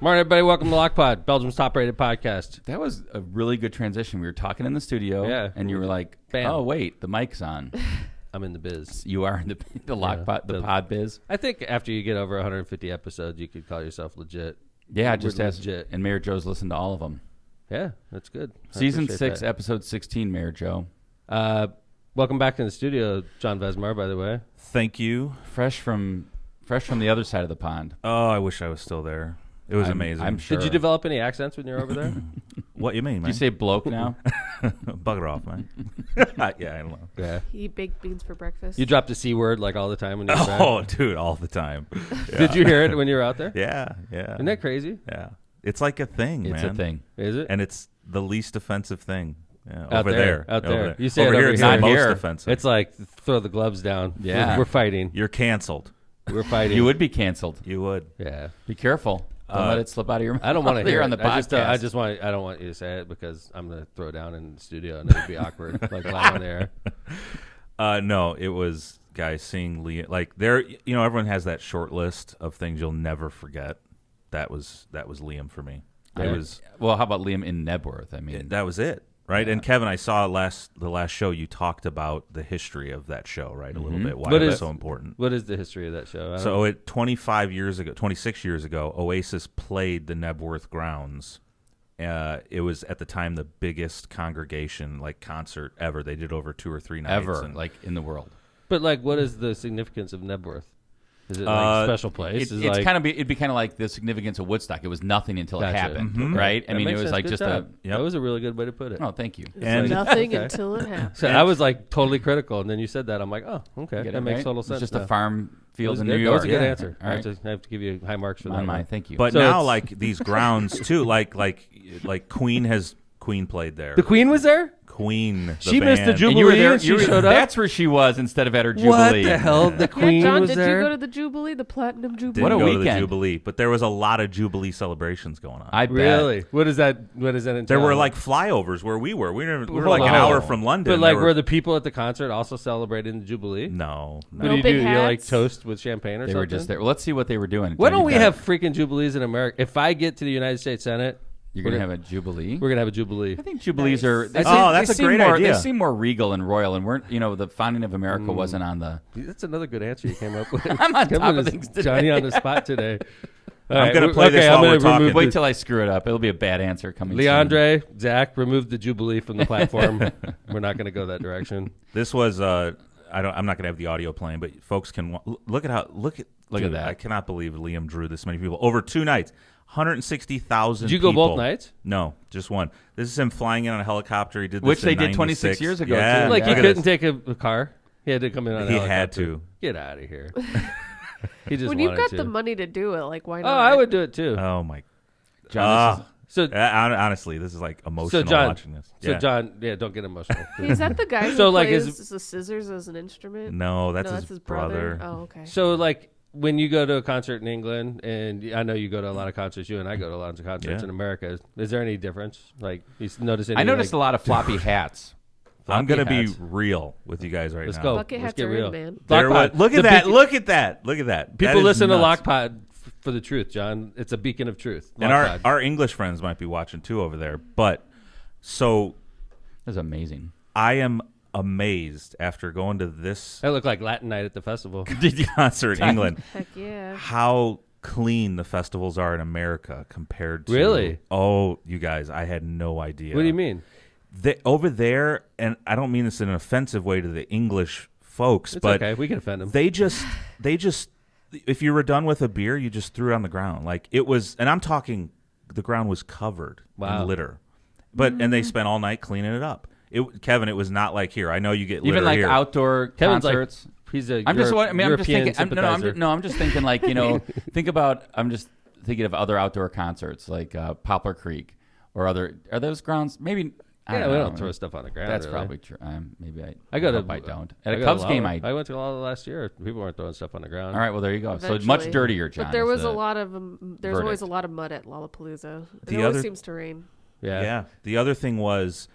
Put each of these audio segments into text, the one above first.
Morning, everybody. Welcome to Lockpod, Belgium's top-rated podcast. That was a really good transition. We were talking in the studio, and you were like, Bam. "Oh, wait, the mic's on." I'm in the biz. You are in the Lockpod, the pod biz. I think after you get over 150 episodes, you could call yourself legit. Yeah, just as legit. And Mayor Joe's listened to all of them. Yeah, that's good. Season 6, episode 16, Mayor Joe. Welcome back in the studio, John Vesmar, by the way. Thank you. Fresh from the other side of the pond. Oh, I wish I was still there. It was amazing. I'm sure. Did you develop any accents when you were over there? What you mean, man? Did you say bloke now? Bugger off, man. Yeah, I don't know. Yeah. You eat baked beans for breakfast. You dropped the C word like all the time when you were Oh, dude, all the time. Yeah. Did you hear it when you were out there? Yeah. Isn't that crazy? Yeah. It's like a thing, man. It's a thing. Is it? And it's the least offensive thing. Yeah, Out over there. there. Out there. Over there. You say over it here, over it's here. not Not most here. offensive. It's like throw the gloves down. Yeah. We're fighting. You're canceled. We're fighting. You would be canceled. You would. Yeah. Be careful. Don't let it slip out of your mouth. I don't want to hear on the it. podcast. I don't want you to say it because I'm going to throw down in the studio and it'd be awkward, like live on the air. No, it was, guys, seeing Liam. Like, everyone has that short list of things you'll never forget. That was Liam for me. It was. Well, how about Liam in Nebworth? I mean, That was it. Right, and Kevin, I saw the last show you talked about the history of that show, right? A little bit, why it was so important. What is the history of that show? So 26 years ago, Oasis played the Nebworth grounds. It was at the time the biggest congregation concert ever. They did over 2 or 3 nights. ever, in the world. But what is the significance of Nebworth? Is it like a special place? It'd be kind of like the significance of Woodstock. It was nothing until it happened, right? I mean, it was like just that was a really good way to put it. Oh, thank you. And nothing until it happens. So I was totally critical, and then you said that. I'm like, oh, okay, Get that it, makes right? total sense. It's just now. a farm field in That New York. was a good Yeah. answer. All right. I have to give you high marks for that. On mine, thank you. But So now, it's- these grounds too, like Queen played there. The Queen was there. Queen. The She missed the band. Jubilee. And you were there. and she showed up? That's where she was instead of at her Jubilee. What the hell? The Queen John, was did there. you go to the Jubilee, the Platinum Jubilee? Didn't What a go to the weekend. Jubilee, but there was a lot of Jubilee celebrations going on. I bet. Really? What does that entail? There were flyovers where we were. We were Hold like an on. hour from London. But There were the people at the concert also celebrating the Jubilee? no. What No do you big do? You hats? toast with champagne or They something? were just there. Well, let's see what they were doing. Why John, don't we you've got- have freaking Jubilees in America? If I get to the United States Senate, You're going to have a Jubilee? we're gonna have a Jubilee. I think Jubilees are. They Oh, seem- that's they a seem great more, idea. They seem more regal and royal, and weren't. The founding of America wasn't on the. That's another good answer you came up with. I'm on Kevin top of is things today. Johnny on the spot today. All I'm right, gonna play this okay, while I'm we're gonna remove talking. Wait till I screw it up. It'll be a bad answer coming. soon. Leandre, Zach, remove the Jubilee from the platform. We're not going to go that direction. This was. I'm not going to have the audio playing, but folks can look at Look at that. I cannot believe Liam drew this many people over 2 nights. 160,000. Did you go people. both nights? No, just one. This is him flying in on a helicopter. He did this Which in they did 26 96. years ago, Yeah, too. Like look he at couldn't this. take a car. He had to come in on a He helicopter. had to. Get out of here. He just When wanted you've got to. the money to do it, why Oh, not? I would do it too. Oh my. John, So, Honestly, this is emotional John, watching this. so Yeah. John, don't get emotional. Hey, is that the guy who So, plays the scissors as an instrument? No, that's no, his that's his brother. Oh, okay. So, when you go to a concert in England, and I know you go to a lot of concerts, you and I go to a lot of concerts Yeah. in America. Is there any difference? You notice any? I noticed a lot of floppy hats. I'm going to be hats. real with you guys right Let's now. go. Bucket Let's hats get are real. in, man. There Lockpod. was- look The at that. beacon- Look at that. Look at that. People That is listen to nuts. Lockpod for the truth, John. It's a beacon of truth. And Lockpod. our English friends might be watching too over there. But so That's amazing. I am amazed after going to this That looked like Latin night at the festival. concert in England Heck yeah. how clean the festivals are in America compared to Really? Oh, you guys, I had no idea. What do you mean? Over there, and I don't mean this in an offensive way to the English folks, It's but okay. We can offend them. they just if you were done with a beer, you just threw it on the ground. It was, and I'm talking the ground was covered Wow. in litter. But and they spent all night cleaning it up. Kevin, it was not like here. I know you get litter Even like here. outdoor Kevin's concerts. He's a I'm just European thinking. sympathizer. I'm just thinking I'm just thinking of other outdoor concerts like Poplar Creek or other. Are those grounds? Maybe. I Yeah, we know. don't throw stuff on the ground. That's really. probably true. Maybe I go to. hope I don't. At I a go to Cubs Lara. game, I went to a lot last year. People weren't throwing stuff on the ground. All right, well there you go. So Eventually. much dirtier, John. But there is was a the- lot of there's always verdict. a lot of mud at Lollapalooza. The It always other- seems to rain. Yeah. The other thing was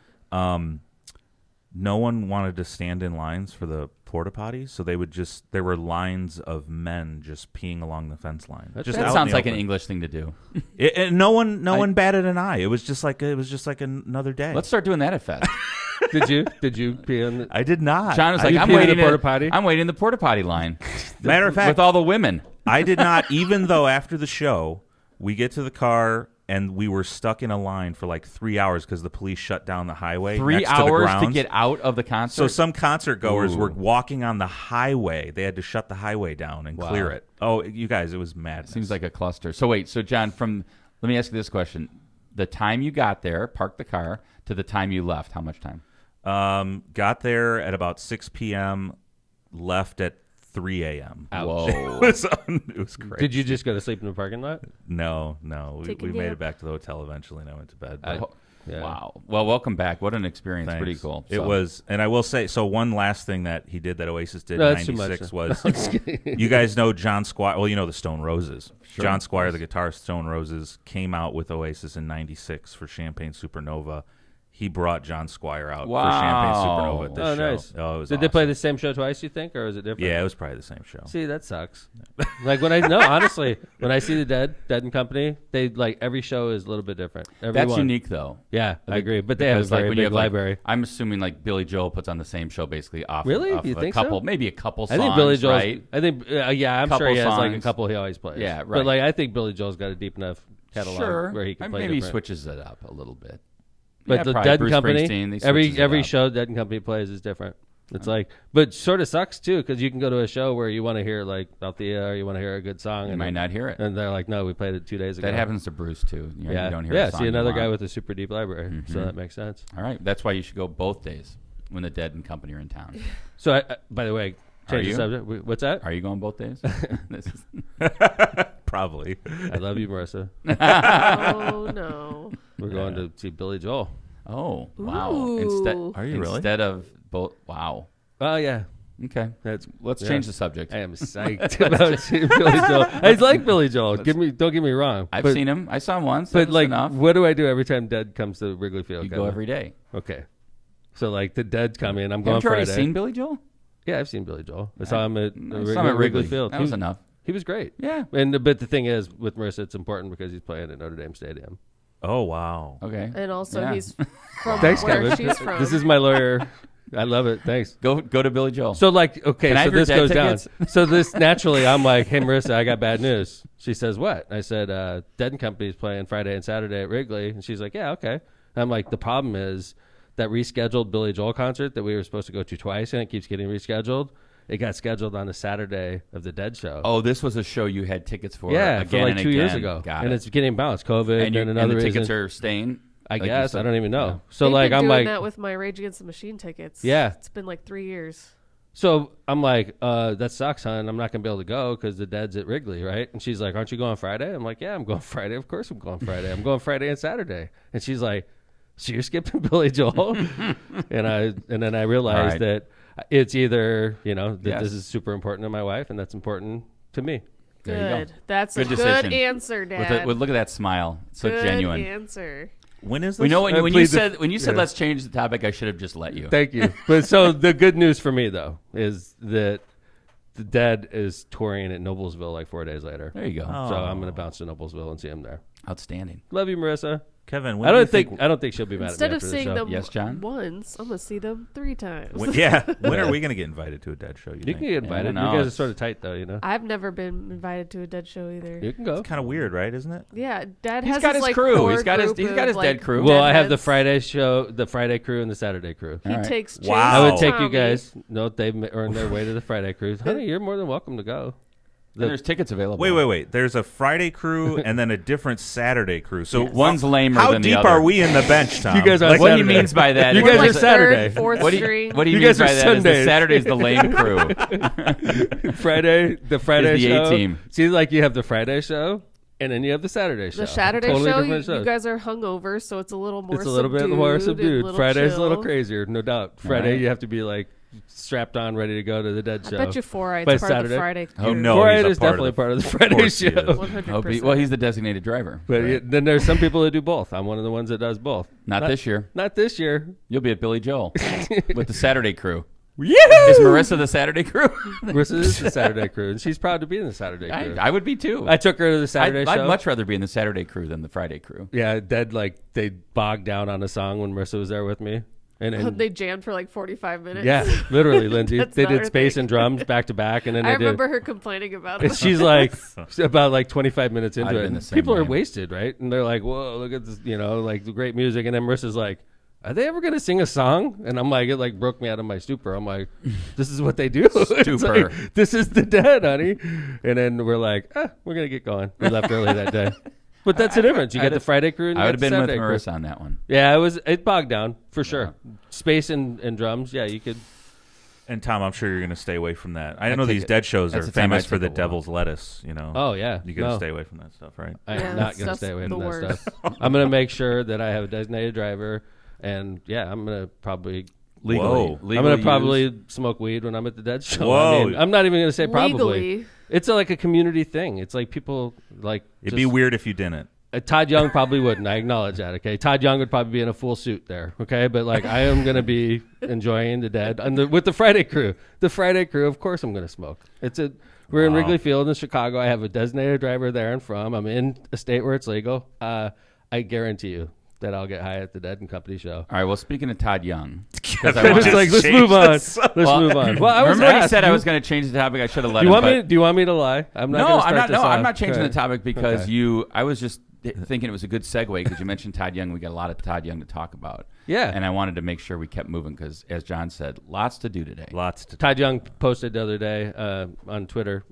no one wanted to stand in lines for the porta potties, so there were lines of men just peeing along the fence line. That's Just That out in sounds the like an open. English thing to do. And no one batted an eye. It was just like another day. Let's start doing that at Fest. Did you pee on the? I did not. John was I- like, you I'm pee in the waiting porta potty? I'm waiting in the porta potty line matter of fact, with all the women. I did not. Even though after the show, we get to the car and we were stuck in a line for like 3 hours because the police shut down the highway. 3 next to the hours to grounds. get out of the concert. So some concert goers Ooh. were walking on the highway. They had to shut the highway down and clear it. Oh, you guys, it was madness. Seems like a cluster. So wait, so John, let me ask you this question: the time you got there, parked the car, to the time you left, how much time? Got there at about 6 p.m., left at 3 a.m. Whoa. It was crazy. Did you just go to sleep in the parking lot? No. We Take a made nap. it back to the hotel eventually, and I went to bed. But Yeah. Wow. Well, welcome back. What an experience. thanks. Pretty cool. It So- was, and I will say, so one last thing that he did that Oasis did No, in that's too much. '96 was, you guys know John Squire. Well, you know the Stone Roses. Sure. John Squire, the guitarist Stone Roses, came out with Oasis in '96 for Champagne Supernova. He brought John Squire out for Champagne Supernova at this Oh, show. nice. Oh, it was Did they play awesome. the same show twice? You think, or is it different? Yeah, it was probably the same show. See, that sucks. Like honestly, when I see the Dead and Company, they like every show is a little bit different. Every That's one. unique, though. Yeah, I agree. But they have a Because, like, very when you big have, like, library. I'm assuming like Billy Joel puts on the same show basically off. Really? Off You a think so? couple, maybe a couple songs. I think Billy Joel's. right? I think yeah, I'm Couple sure he has like a songs. couple he always plays. Yeah, right. But like I think Billy Joel's got a deep enough catalog Sure. where he can play maybe he different. switches it up a little bit. But Yeah, the probably. Dead Bruce and Company, Springsteen, they switches it every up. show Dead and Company plays is different. It's like, but sort of sucks too because you can go to a show where you want to hear like Althea or you want to hear a good song, You and might not hear it. and they're like, no, we played it 2 days ago. That happens to Bruce too. You know, Yeah, you don't hear yeah. a song See you another want. guy with a super deep library, so that makes sense. All right, that's why you should go both days when the Dead and Company are in town. So, by the way, Are change the you? subject. What's that? Are you going both days? This is- Probably. I love you, Marissa. Oh no. We're going to see Billy Joel. Oh wow! Ooh. Are you really? Instead of both, wow. Oh yeah, Okay, that's. let's yeah. change the subject. I am psyched about seeing Billy Joel. I like Billy Joel. Don't get me wrong. I've but, seen him. I saw him once. but That was like, enough. what do I do every time Dead comes to Wrigley Field? You go Kevin? every day. Okay, so like the Dead's coming. I'm going Haven't you already Friday. seen Billy Joel? Yeah, I've seen Billy Joel. I saw him at I saw him at Wrigley Field. That was enough. He was great. Yeah. But the thing is, with Marissa, it's important because he's playing at Notre Dame Stadium. Oh, wow. Okay. And also Yeah. he's from Thanks, where Kevin. she's from. This is my lawyer. I love it. Thanks. Go to Billy Joel. So like, okay, Can I so have your this Dead goes tickets? down. So this naturally, I'm like, hey Marissa, I got bad news. She says, what? I said, Dead and Company's playing Friday and Saturday at Wrigley, and she's like, yeah, okay. I'm like, the problem is that rescheduled Billy Joel concert that we were supposed to go to twice, and it keeps getting rescheduled. It got scheduled on the Saturday of the Dead show. oh, this was a show you had tickets for. yeah, again for like and 2 years again. ago, Got and it. it's getting bounced. COVID and, and another the reason. tickets are staying. I like you guess said. I don't even know. Yeah. So They've like, been I'm doing like, that with my Rage Against the Machine tickets. Yeah. It's been like 3 years. so I'm like, that sucks, hon. I'm not gonna be able to go because the Dead's at Wrigley, right? And she's like, aren't you going Friday? I'm like, yeah, I'm going Friday. Of course I'm going Friday. I'm going Friday and Saturday. And she's like, so you're skipping Billy Joel? and then I realized right. that it's either, that Yes. this is super important to my wife and that's important to me. There you go. Good. That's Good a decision. good answer, Dad. With look at that smile. It's so good genuine. answer. When is this? We know when you please, said yeah. let's change the topic, I should have just let you. Thank you. But so the good news for me though is that the Dead is touring at Noblesville like 4 days later. There you go. Oh. So I'm gonna bounce to Noblesville and see him there. Outstanding. Love you, Marissa. Kevin, when I do you don't think she'll be mad Instead at me of after the seeing show. them Yes, John? once, I'm going to see them 3 times. when are we going to get invited to a Dead show? You You think? can get invited. know. You guys are sort of tight though, I've never been invited to a Dead show either. You can go. It's kind of weird, right? Isn't it? Yeah, Dad He's has got his like crew. core He's got his group Dead of, like, crew. Well, I have the deadheads. Friday show, the Friday crew, and the Saturday crew. He All right. takes Chase Wow. I would Oh. take you Tommy. guys. No, they've earned their way to the Friday crew. Honey, you're more than welcome to go. And there's tickets available. Wait. There's a Friday crew and then a different Saturday crew. So One's lamer how than the deep other. are we in the bench, Tom? You guys are Like, What he Saturday. means by that? You is guys We're are like the- Saturday. Third, fourth What do string. you You mean guys by are that is Sundays. the Saturday's the lame crew. The Friday Is the show. A-team. See, like you have the Friday show, and then you have the Saturday show. The Saturday Totally show, different you shows. guys are hungover, so it's a little more It's a little bit more and subdued. little Friday's a little chill. crazier, no doubt. Friday, right. you have to be like strapped on, ready to go to the Dead I show. bet you 4-Eye's By part of Saturday. the Friday. You know, 4-8 he's a is part definitely of part of the Of Friday course he show. is. 100%. Well, he's the designated driver. But right? then there's some people that do both. I'm one of the ones that does both. Not this year. Not this year. You'll be at Billy Joel with the Saturday crew. Yahoo! Is Marissa the Saturday crew? Marissa is the Saturday crew, and she's proud to be in the Saturday crew. I would be too. I took her to the Saturday show. I'd much rather be in the Saturday crew than the Friday crew. Yeah, Dead, like, they bogged down on a song when Marissa was there with me. And They jammed for like 45 minutes. yeah, literally, Lindsay. That's They not did her space thing. and drums back to back, and then I they did. remember her complaining about And it. she's like, about like 25 minutes into I've it. been and the same people are way. wasted, right? And they're like, whoa, look at this, like the great music. And then Marissa's like, are they ever going to sing a song? And I'm like, it like broke me out of my stupor. I'm like, this is what they do. It's Stupor. like, this is the Dead, honey. And then we're like, we're going to get going. We left early that day. But that's the difference. You got the Friday crew and you I got would the have been with Saturday crew. Marissa on that one. Yeah, it bogged down for sure. Space and drums. Yeah, you could. And Tom, I'm sure you're going to stay away from that. I know take these it- Dead shows are that's the time famous I for take the a walk. devil's lettuce. Oh, yeah. You got to No. stay away from that stuff, right? I Yeah, am that not going to stuff's stay away the from that worst. stuff. I'm going to make sure that I have a designated driver, and yeah, I'm going to probably Whoa. I'm going to probably smoke weed when I'm at the Dead show. Whoa. I mean, I'm not even going to say probably. Legally. It's like a community thing. It's like people like. It'd be weird if you didn't. Todd Young probably wouldn't. I acknowledge that. Okay, Todd Young would probably be in a full suit there. Okay, but like I am going to be enjoying the Dead and with the Friday crew. The Friday crew, of course, I'm going to smoke. We're in Wow. Wrigley Field in Chicago. I have a designated driver there and from. I'm in a state where it's legal. I guarantee you that I'll get high at the Dead and Company show. All right. Well, speaking of Todd Young, I I was like, let's move on. Let's move on. Well, I was remember when he asked, said I was going to change the topic. I should have let Do you him. want me? Do you want me to lie? I'm not. No, gonna I'm start not. this No, I'm off. not changing Okay. the topic because Okay. I was just thinking it was a good segue because you mentioned Todd Young. We got a lot of Todd Young to talk about. Yeah. And I wanted to make sure we kept moving because, as John said, lots to do today. Lots to Todd Young posted the other day on Twitter.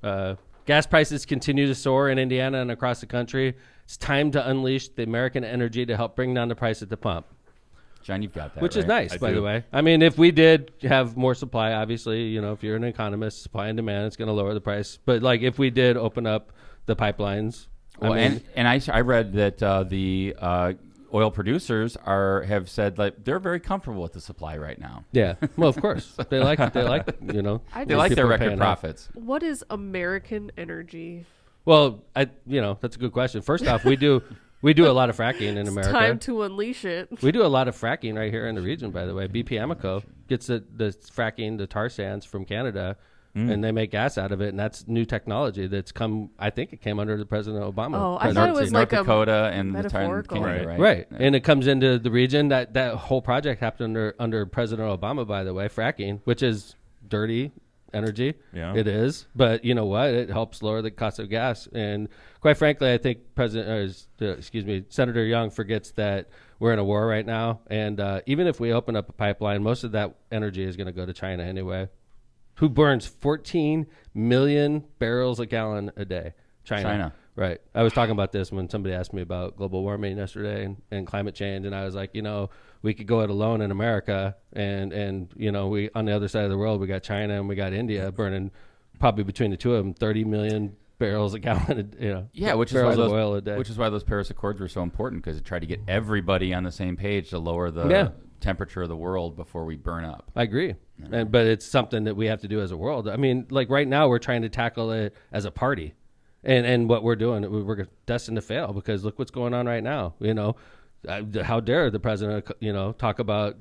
Gas prices continue to soar in Indiana and across the country. It's time to unleash the American energy to help bring down the price at the pump, John, you've got that. which is right? nice, I by do. the way. I mean, if we did have more supply, obviously, if you're an economist, supply and demand, it's going to lower the price. But like, if we did open up the pipelines, Well, I mean, and I read that the oil producers have said like they're very comfortable with the supply right now. yeah, well, of course, they like I They just- like their people are record paying off. profits. What is American energy? Well, that's a good question. First off, we do a lot of fracking in It's America. time to unleash it. We do a lot of fracking right here in the region, by the way. BP Amoco gets the fracking, the tar sands from Canada, and they make gas out of it, and that's new technology that's come, I think it came under the President Obama. Oh, I thought it presidency. was North like a Dakota and the metaphorical. Canada, right? Right. Yeah. And it comes into the region. That whole project happened under President Obama, by the way, fracking, which is dirty energy. Yeah. It is. But you know what? It helps lower the cost of gas. And quite frankly, I think Senator Young forgets that we're in a war right now. And even if we open up a pipeline, most of that energy is going to go to China anyway, who burns 14 million barrels a gallon a day. China. Right. I was talking about this when somebody asked me about global warming yesterday and climate change. And I was like, we could go it alone in America. And we on the other side of the world, we got China and we got India burning probably between the two of them 30 million barrels a gallon, Yeah, which is barrels why of oil a day. Which is why those Paris Accords were so important because it tried to get everybody on the same page to lower the temperature of the world before we burn up. I agree. But it's something that we have to do as a world. I mean, like right now we're trying to tackle it as a party. And what we're doing, we're destined to fail because look what's going on right now. How dare the president, talk about,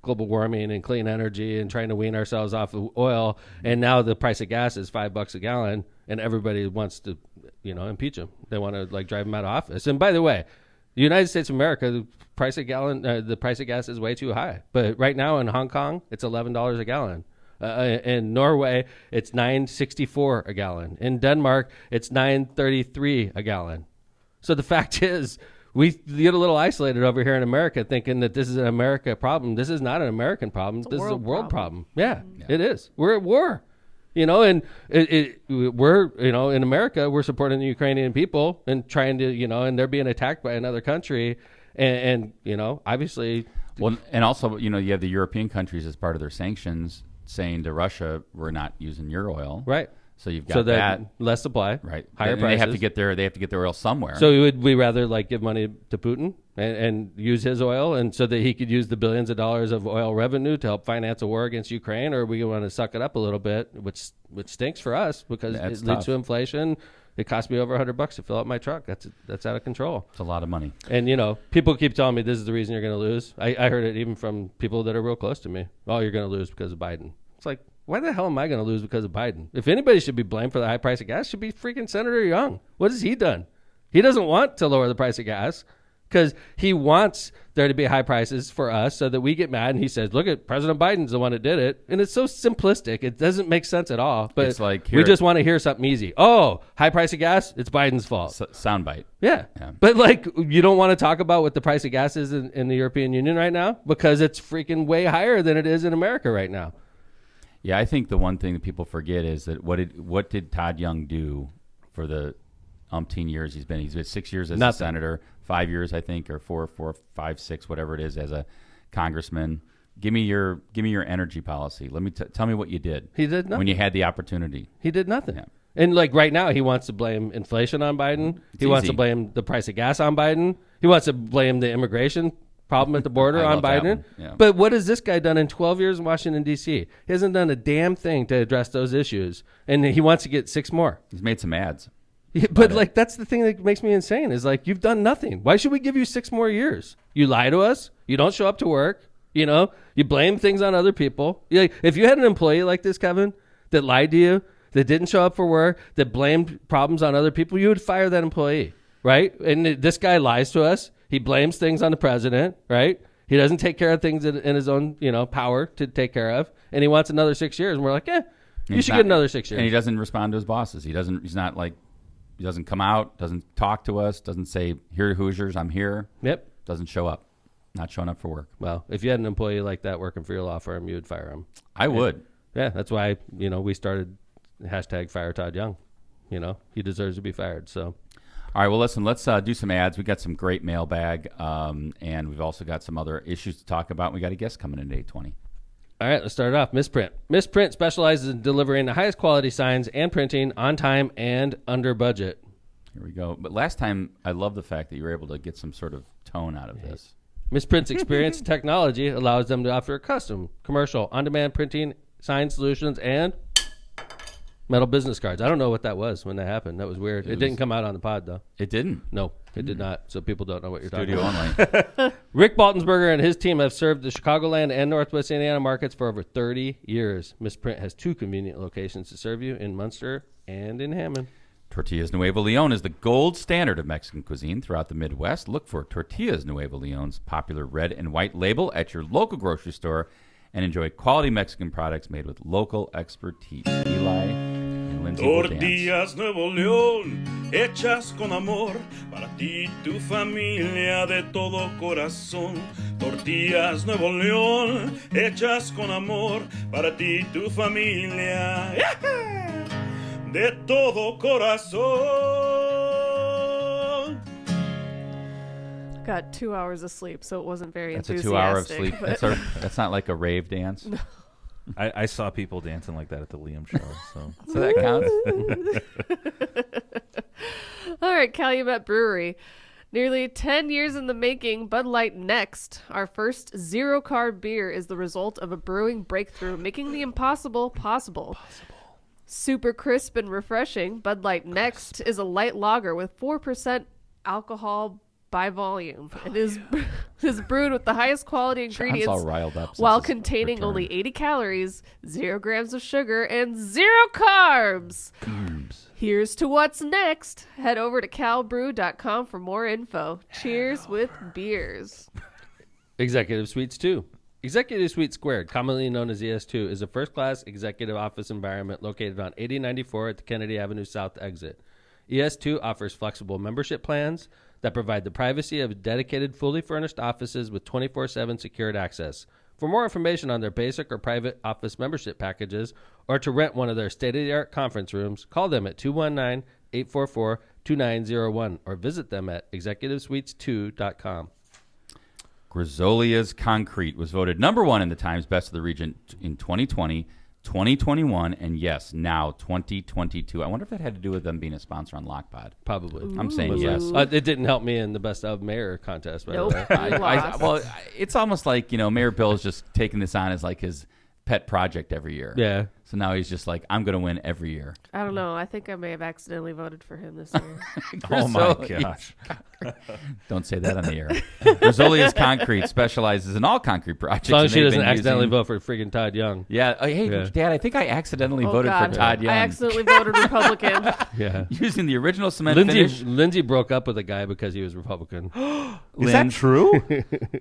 global warming and clean energy and trying to wean ourselves off of oil. And now the price of gas is $5 a gallon and everybody wants to, impeach him. They want to drive him out of office. And by the way, the United States of America, the price of gas is way too high. But right now in Hong Kong, it's $11 a gallon. In Norway, it's $9.64 a gallon. In Denmark, it's $9.33 a gallon. So the fact is, we get a little isolated over here in America thinking that this is an America problem. This is not an American problem. This is a world problem. Yeah, it is. We're at war. And we're, in America, we're supporting the Ukrainian people and trying to, and they're being attacked by another country. And obviously. Well, and also, you have the European countries as part of their sanctions saying to Russia, we're not using your oil. Right. So you've got that. Less supply. Right. Higher And prices. they have to get their oil somewhere. So would we rather give money to Putin and use his oil, and so that he could use the billions of dollars of oil revenue to help finance a war against Ukraine, or we want to suck it up a little bit, which stinks for us because it leads to inflation. It cost me over $100 to fill up my truck. That's out of control. It's a lot of money. And, people keep telling me this is the reason you're going to lose. I heard it even from people that are real close to me. Oh, you're going to lose because of Biden. It's like, why the hell am I going to lose because of Biden? If anybody should be blamed for the high price of gas, it should be freaking Senator Young. What has he done? He doesn't want to lower the price of gas because he wants there to be high prices for us so that we get mad. And he says, look at President Biden's the one that did it. And it's so simplistic. It doesn't make sense at all. But it's like we just want to hear something easy. Oh, high price of gas, it's Biden's fault. Soundbite. Yeah. But you don't want to talk about what the price of gas is in the European Union right now because it's freaking way higher than it is in America right now. Yeah, I think the one thing that people forget is that what did Todd Young do for the umpteen years he's been? He's been 6 years as a senator, 5 years, I think, or 4, 5, 6, whatever it is, as a congressman. Give me your energy policy. Let me tell me what you did. He did nothing when you had the opportunity. He did nothing. Yeah. And right now, he wants to blame inflation on Biden. He wants to blame the price of gas on Biden. He wants to blame the immigration problem at the border on Biden. Yeah. But what has this guy done in 12 years in Washington, D.C.? He hasn't done a damn thing to address those issues. And he wants to get 6 more. He's made some ads. But that's the thing that makes me insane is you've done nothing. Why should we give you 6 more years? You lie to us. You don't show up to work. You blame things on other people. If you had an employee like this, Kevin, that lied to you, that didn't show up for work, that blamed problems on other people, you would fire that employee, right? And this guy lies to us. He blames things on the president, right? He doesn't take care of things in his own, power to take care of, and he wants another 6 years. And we're like, you should get another 6 years. And he doesn't respond to his bosses. He doesn't come out, doesn't talk to us, doesn't say, "Here, Hoosiers, I'm here." Yep. Doesn't show up. Not showing up for work. Well, if you had an employee like that working for your law firm, you would fire him. I would. Yeah, that's why we started #Fire Todd Young. He deserves to be fired. So. All right, well, listen, let's do some ads. We got some great mailbag, and we've also got some other issues to talk about. We got a guest coming in at 8:20. All right, let's start it off. Misprint. Misprint specializes in delivering the highest quality signs and printing on time and under budget. Here we go. But last time, I love the fact that you were able to get some sort of tone out of this. Misprint's experience and technology allows them to offer custom, commercial, on-demand printing, sign solutions, and metal business cards. I don't know what that was when that happened. That was weird. It didn't come out on the pod, though. It didn't? No, it did not. So people don't know what you're talking Studio about. only. Rick Baltensberger and his team have served the Chicagoland and Northwest Indiana markets for over 30 years. Misprint has 2 convenient locations to serve you in Munster and in Hammond. Tortillas Nuevo Leon is the gold standard of Mexican cuisine throughout the Midwest. Look for Tortillas Nuevo Leon's popular red and white label at your local grocery store and enjoy quality Mexican products made with local expertise. Eli and Lindsay Tortillas Nuevo León, hechas con amor, para ti y tu familia de todo corazón. Tortillas Nuevo León, hechas con amor, para ti y tu familia. De todo corazón. Got 2 hours of sleep, so it wasn't very That's a enthusiastic. 2 hour of sleep. That's not like a rave dance. No. I saw people dancing like that at the Liam show. So that counts. All right, Calumet Brewery. Nearly 10 years in the making, Bud Light Next, our first zero-carb beer, is the result of a brewing breakthrough, making the impossible possible. Super crisp and refreshing, Bud Light Next is a light lager with 4% alcohol by volume. It is brewed with the highest quality ingredients John's all riled up since while his containing return. only 80 calories, 0 grams of sugar, and 0 carbs. Here's to what's next. Head over to calbrew.com for more info. Cheers with beers. Executive Suites 2. Executive Suite Squared, commonly known as ES2, is a first-class executive office environment located on 8094 at the Kennedy Avenue South exit. ES2 offers flexible membership plans that provide the privacy of dedicated, fully furnished offices with 24/7 secured access. For more information on their basic or private office membership packages or to rent one of their state-of-the-art conference rooms, call them at 219-844-2901 or visit them at executivesuites2.com. Grisolia's Concrete was voted #1 in the Times Best of the Region in 2020, 2021, and yes, now 2022. I wonder if that had to do with them being a sponsor on Lockpod. Probably. I'm saying yes. It didn't help me in the Best of Mayor contest, by Nope. the way. Lost. It's almost like, Mayor Bill's just taking this on as like his pet project every year. Yeah. So now he's just like, I'm going to win every year. I don't know. I think I may have accidentally voted for him this year. Oh my Grizzoli- gosh. Don't say that on the air. Grizzolia's Concrete specializes in all concrete projects. As long as and she they've doesn't been accidentally using- vote for freaking Todd Young. Yeah. Hey, Yeah. Dad, I think I accidentally Oh, voted God. for Todd Young. I accidentally voted Republican. Yeah. Using the original cement finish. Lindsay broke up with a guy because he was Republican. Is that true?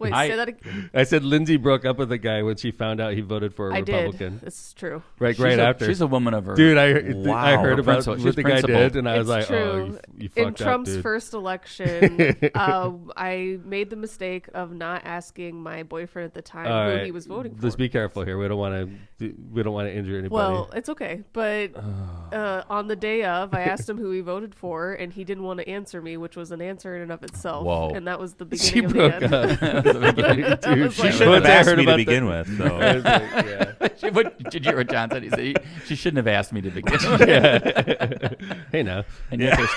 Wait, I- say that again. I said Lindsay broke up with a guy when she found out he voted for a I Republican. did. This is true. Right after. She's a woman of her. Dude, I Wow. heard about Principal- what she's the guy principled. did, and I was It's like, true. oh, you fucked In Trump's up, dude. first election, I made the mistake of not asking my boyfriend at the time All who right. he was voting for. Let's be careful here. We don't want to injure anybody. Well, it's okay, but on the day of, I asked him who he voted for, and he didn't want to answer me, which was an answer in and of itself. Whoa. And that was the she beginning of broke the end. up. Dude, She like- should Once have I asked heard me to about begin with. So. yeah. What did you hear what John said? He said she shouldn't have asked me to begin with. Hey, now. And yet they're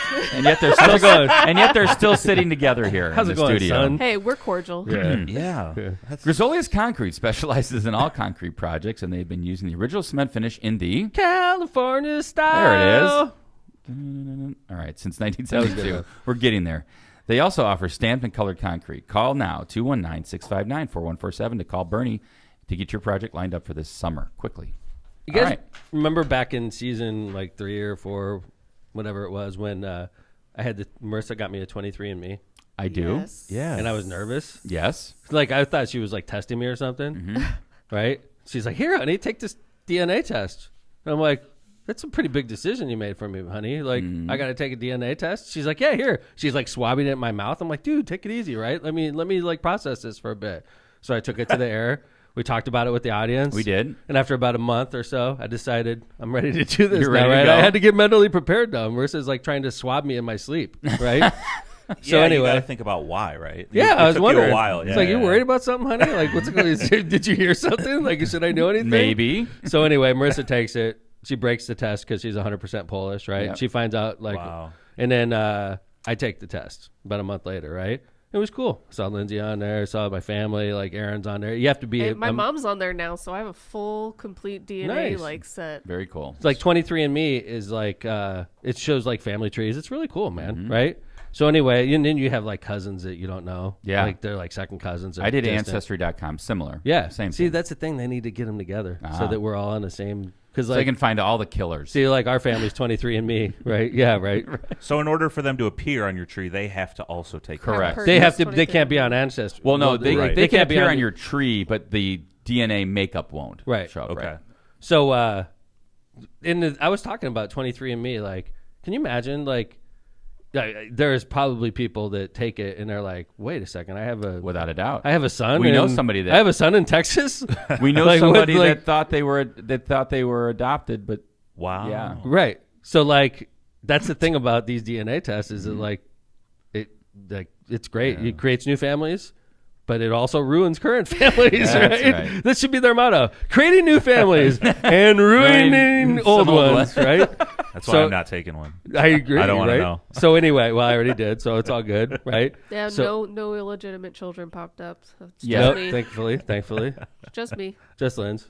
still and yet they're still sitting together here How's in it the going, studio. son? Hey, we're cordial. Yeah. Yeah. Grizzolia's Concrete specializes in all concrete projects, and they've been using the original cement finish in the California style. There it is. All right, since 1972. We're getting there. They also offer stamped and colored concrete. Call now, 219-659-4147 to call Bernie to get your project lined up for this summer quickly. You guys All right. remember back in season like 3 or 4, whatever it was, when I had Marissa got me a 23andMe, I do. Yes. Yeah. and I was nervous. Yes. Like I thought she was like testing me or something, Mm-hmm. right? She's like, "Here, honey, take this DNA test." And I'm like, "That's a pretty big decision you made for me, honey. Like, Mm-hmm. I got to take a DNA test." She's like, "Yeah, here." She's like swabbing it in my mouth. I'm like, "Dude, take it easy, right? Let me like process this for a bit." So I took it to the air. We talked about it with the audience. We did. And after about a month or so, I decided I'm ready to do this You're now, ready to right? go. I had to get mentally prepared though. Marissa's like trying to swab me in my sleep, right? So Yeah, anyway, you gotta think about why, right? yeah, It I was took wondering. You a while. It's Yeah, like, you yeah. worried about something, honey? Like, what's going on? Did you hear something? Like, should I know anything? Maybe. So anyway, Marissa takes it. She breaks the test because she's 100% Polish, right? Yep. She finds out, like, Wow. and then I take the test about a month later, right? It was cool. Saw Lindsay on there. Saw my family, like Aaron's on there. You have to be. Hey, my mom's on there now, so I have a full, complete DNA Nice. like set. Very cool. It's like 23andMe is like it shows like family trees. It's really cool, man. Mm-hmm. Right? So anyway, and then you have like cousins that you don't know. Yeah. like they're like second cousins. Or I did distant. Ancestry.com. Similar. Yeah, Same See, thing. that's the thing. They need to get them together so Ah. that we're all on the same. Because So like, they can find all the killers. see, like our family's 23andMe, right? Yeah, right. So in order for them to appear on your tree, they have to also take. Correct. Heard They this have to. They 23andMe. can't be on Ancestry. Well, no, they, right. they can be appear on on your tree, but the DNA makeup won't. Right. Show up, Okay. right? So, I was talking about 23andMe. Like, can you imagine? Like, there's probably people that take it and they're like, "Wait a second, I have Without a doubt. a son. We know in- somebody that- I have a son in Texas. We know Like, what, somebody like- that thought they were adopted, but Wow. yeah. Right. So like that's the thing about these DNA tests is that like it's great. It creates new families, but it also ruins current families, That's right? right. That should be their motto. Creating new families and ruining Some old old ones, right? That's why So- I'm not taking one. I agree. I don't wanna right? know. So anyway, well I already did, so it's all good, right? Yeah, So- no illegitimate children popped up. So it's Yeah. just Nope, me. thankfully. Just me. Just Linz.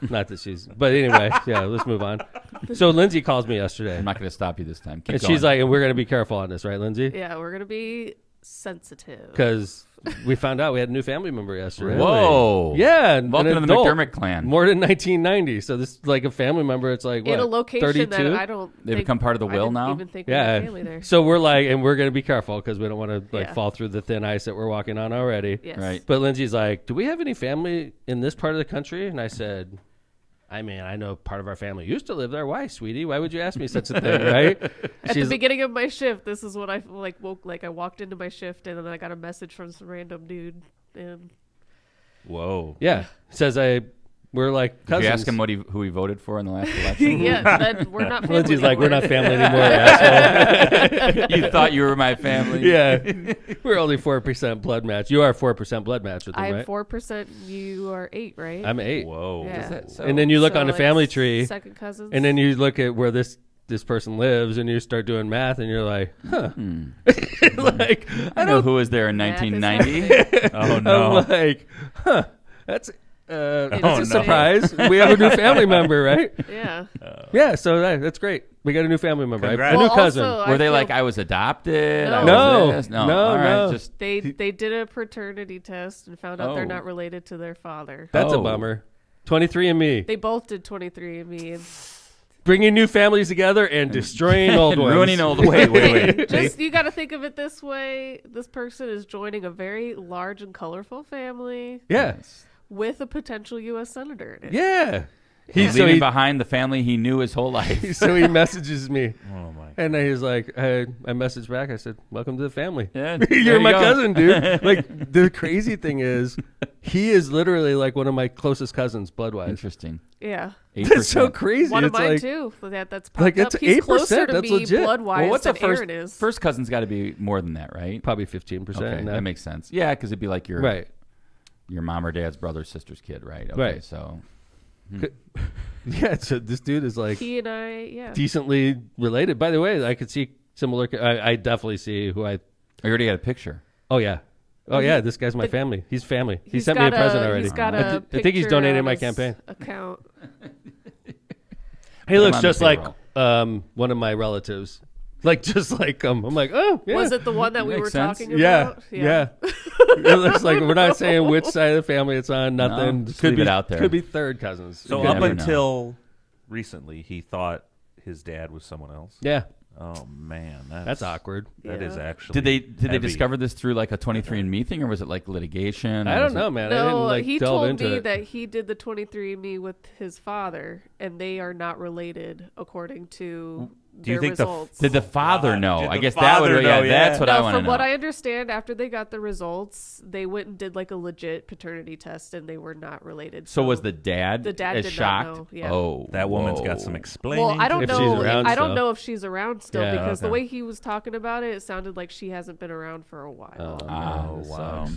Not that she's but anyway, yeah, let's move on. So Lindsay calls me yesterday. I'm not going to stop you this time. Keep And going. she's like, and we're gonna be careful on this, right, Lindsay? Yeah, we're gonna be sensitive. Because we found out we had a new family member yesterday. Whoa. Yeah, an Welcome to the adult. McDermott clan. More than 1990. So this is like a family member. It's like what, in a location 32? that I don't. They think- become part of the I will didn't now? Even think we had Yeah. family there. So we're like, and we're gonna be careful because we don't want to like Yeah. fall through the thin ice that we're walking on already. Yes. Right. But Lindsay's like, "Do we have any family in this part of the country?" And I said, "I mean, I know part of our family used to live there. Why, sweetie? Why would you ask me such a thing, right?" At the beginning of my shift, this is what I I walked into my shift and then I got a message from some random dude and Whoa. Yeah. Says We're like Did cousins. you ask him who he voted for in the last election? Yeah, then we're not family Lindsay's like, we're anymore. not family anymore, asshole. You thought you were my family. Yeah. We're only 4% blood match. You are 4% blood match with them, I'm right? 4%. You are 8, right? I'm 8. Whoa. Yeah. Is that so? And then you look So on the it's family tree, Second cousins. and then you look at where this person lives, and you start doing math, and you're like, huh. Like, I know who was there in Math is 1990. Oh, no. I'm like, huh. That's Oh, a no. surprise. We have a new family member, right? yeah. Yeah, so that's great. We got a new family member. A Congrats. new Well, cousin. also, Were I they feel like, I was adopted? No. I was No. this? No. No, All right, no. just They did a paternity test and found out they're Oh. not related to their father. That's a Oh. bummer. 23andMe. They both did 23andMe. And Bringing new families together and destroying old ones. ruining old ones. Wait. just you got to think of it this way: this person is joining a very large and colorful family Yeah. with a potential U.S. senator in it. Yeah. He's so leaving he, behind the family he knew his whole life. so he messages me. Oh, my. And he's like, I messaged back. I said, welcome to the family. Yeah, there You're you my go. cousin, dude. Like, the crazy thing is, he is literally like one of my closest cousins, blood-wise. Interesting. Yeah. 8%. That's so crazy. One of It's mine like, too. That's like, popped it's up. He's 8%, closer to that's me legit. blood-wise Well, what's than the first? Aaron is. First cousin's got to be more than that, right? Probably 15%. Okay, now. that makes sense. Yeah, because it'd be like your Right. your mom or dad's brother, sister's kid, right? Okay, Right. So Yeah, so this dude is like He and I, yeah. decently related. By the way, I could see similar. I definitely see who I. I already got a picture. Oh yeah, this guy's my family. He's family. He He's sent me a got present already. He's got I a think he's picture donating on my his campaign. account. He looks on the just like payroll. one of my relatives. Like just like I'm like, oh yeah. Was it the one that we Makes were sense. talking Yeah, about? yeah. It looks like we're not saying which side of the family it's on. Nothing. just Could leave be it out there. Could be third cousins. So It could up be. never know. until recently, he thought his dad was someone else. Yeah, Oh, man. that's awkward. That is Yeah. actually Did they heavy. discover this through like a 23andMe thing, or was it like litigation? I or don't was it- know, man. I didn't No, like he delve told into me it. that he did the 23andMe with his father, and they are not related according to Do you their think results. Did the father God, know? did I the guess that would. father Yeah, know, that's yeah. what no, I want to from know. what I understand, after they got the results, they went and did like a legit paternity test, and they were not related. So was the dad? The dad as did not shocked? know, yeah. Oh, That woman's whoa. got some explaining. Well, I don't If know. she's around I don't still. know if she's around still Yeah, because the okay. way he was talking about it, it sounded like she hasn't been around for a while. Ah, Oh, so, wow.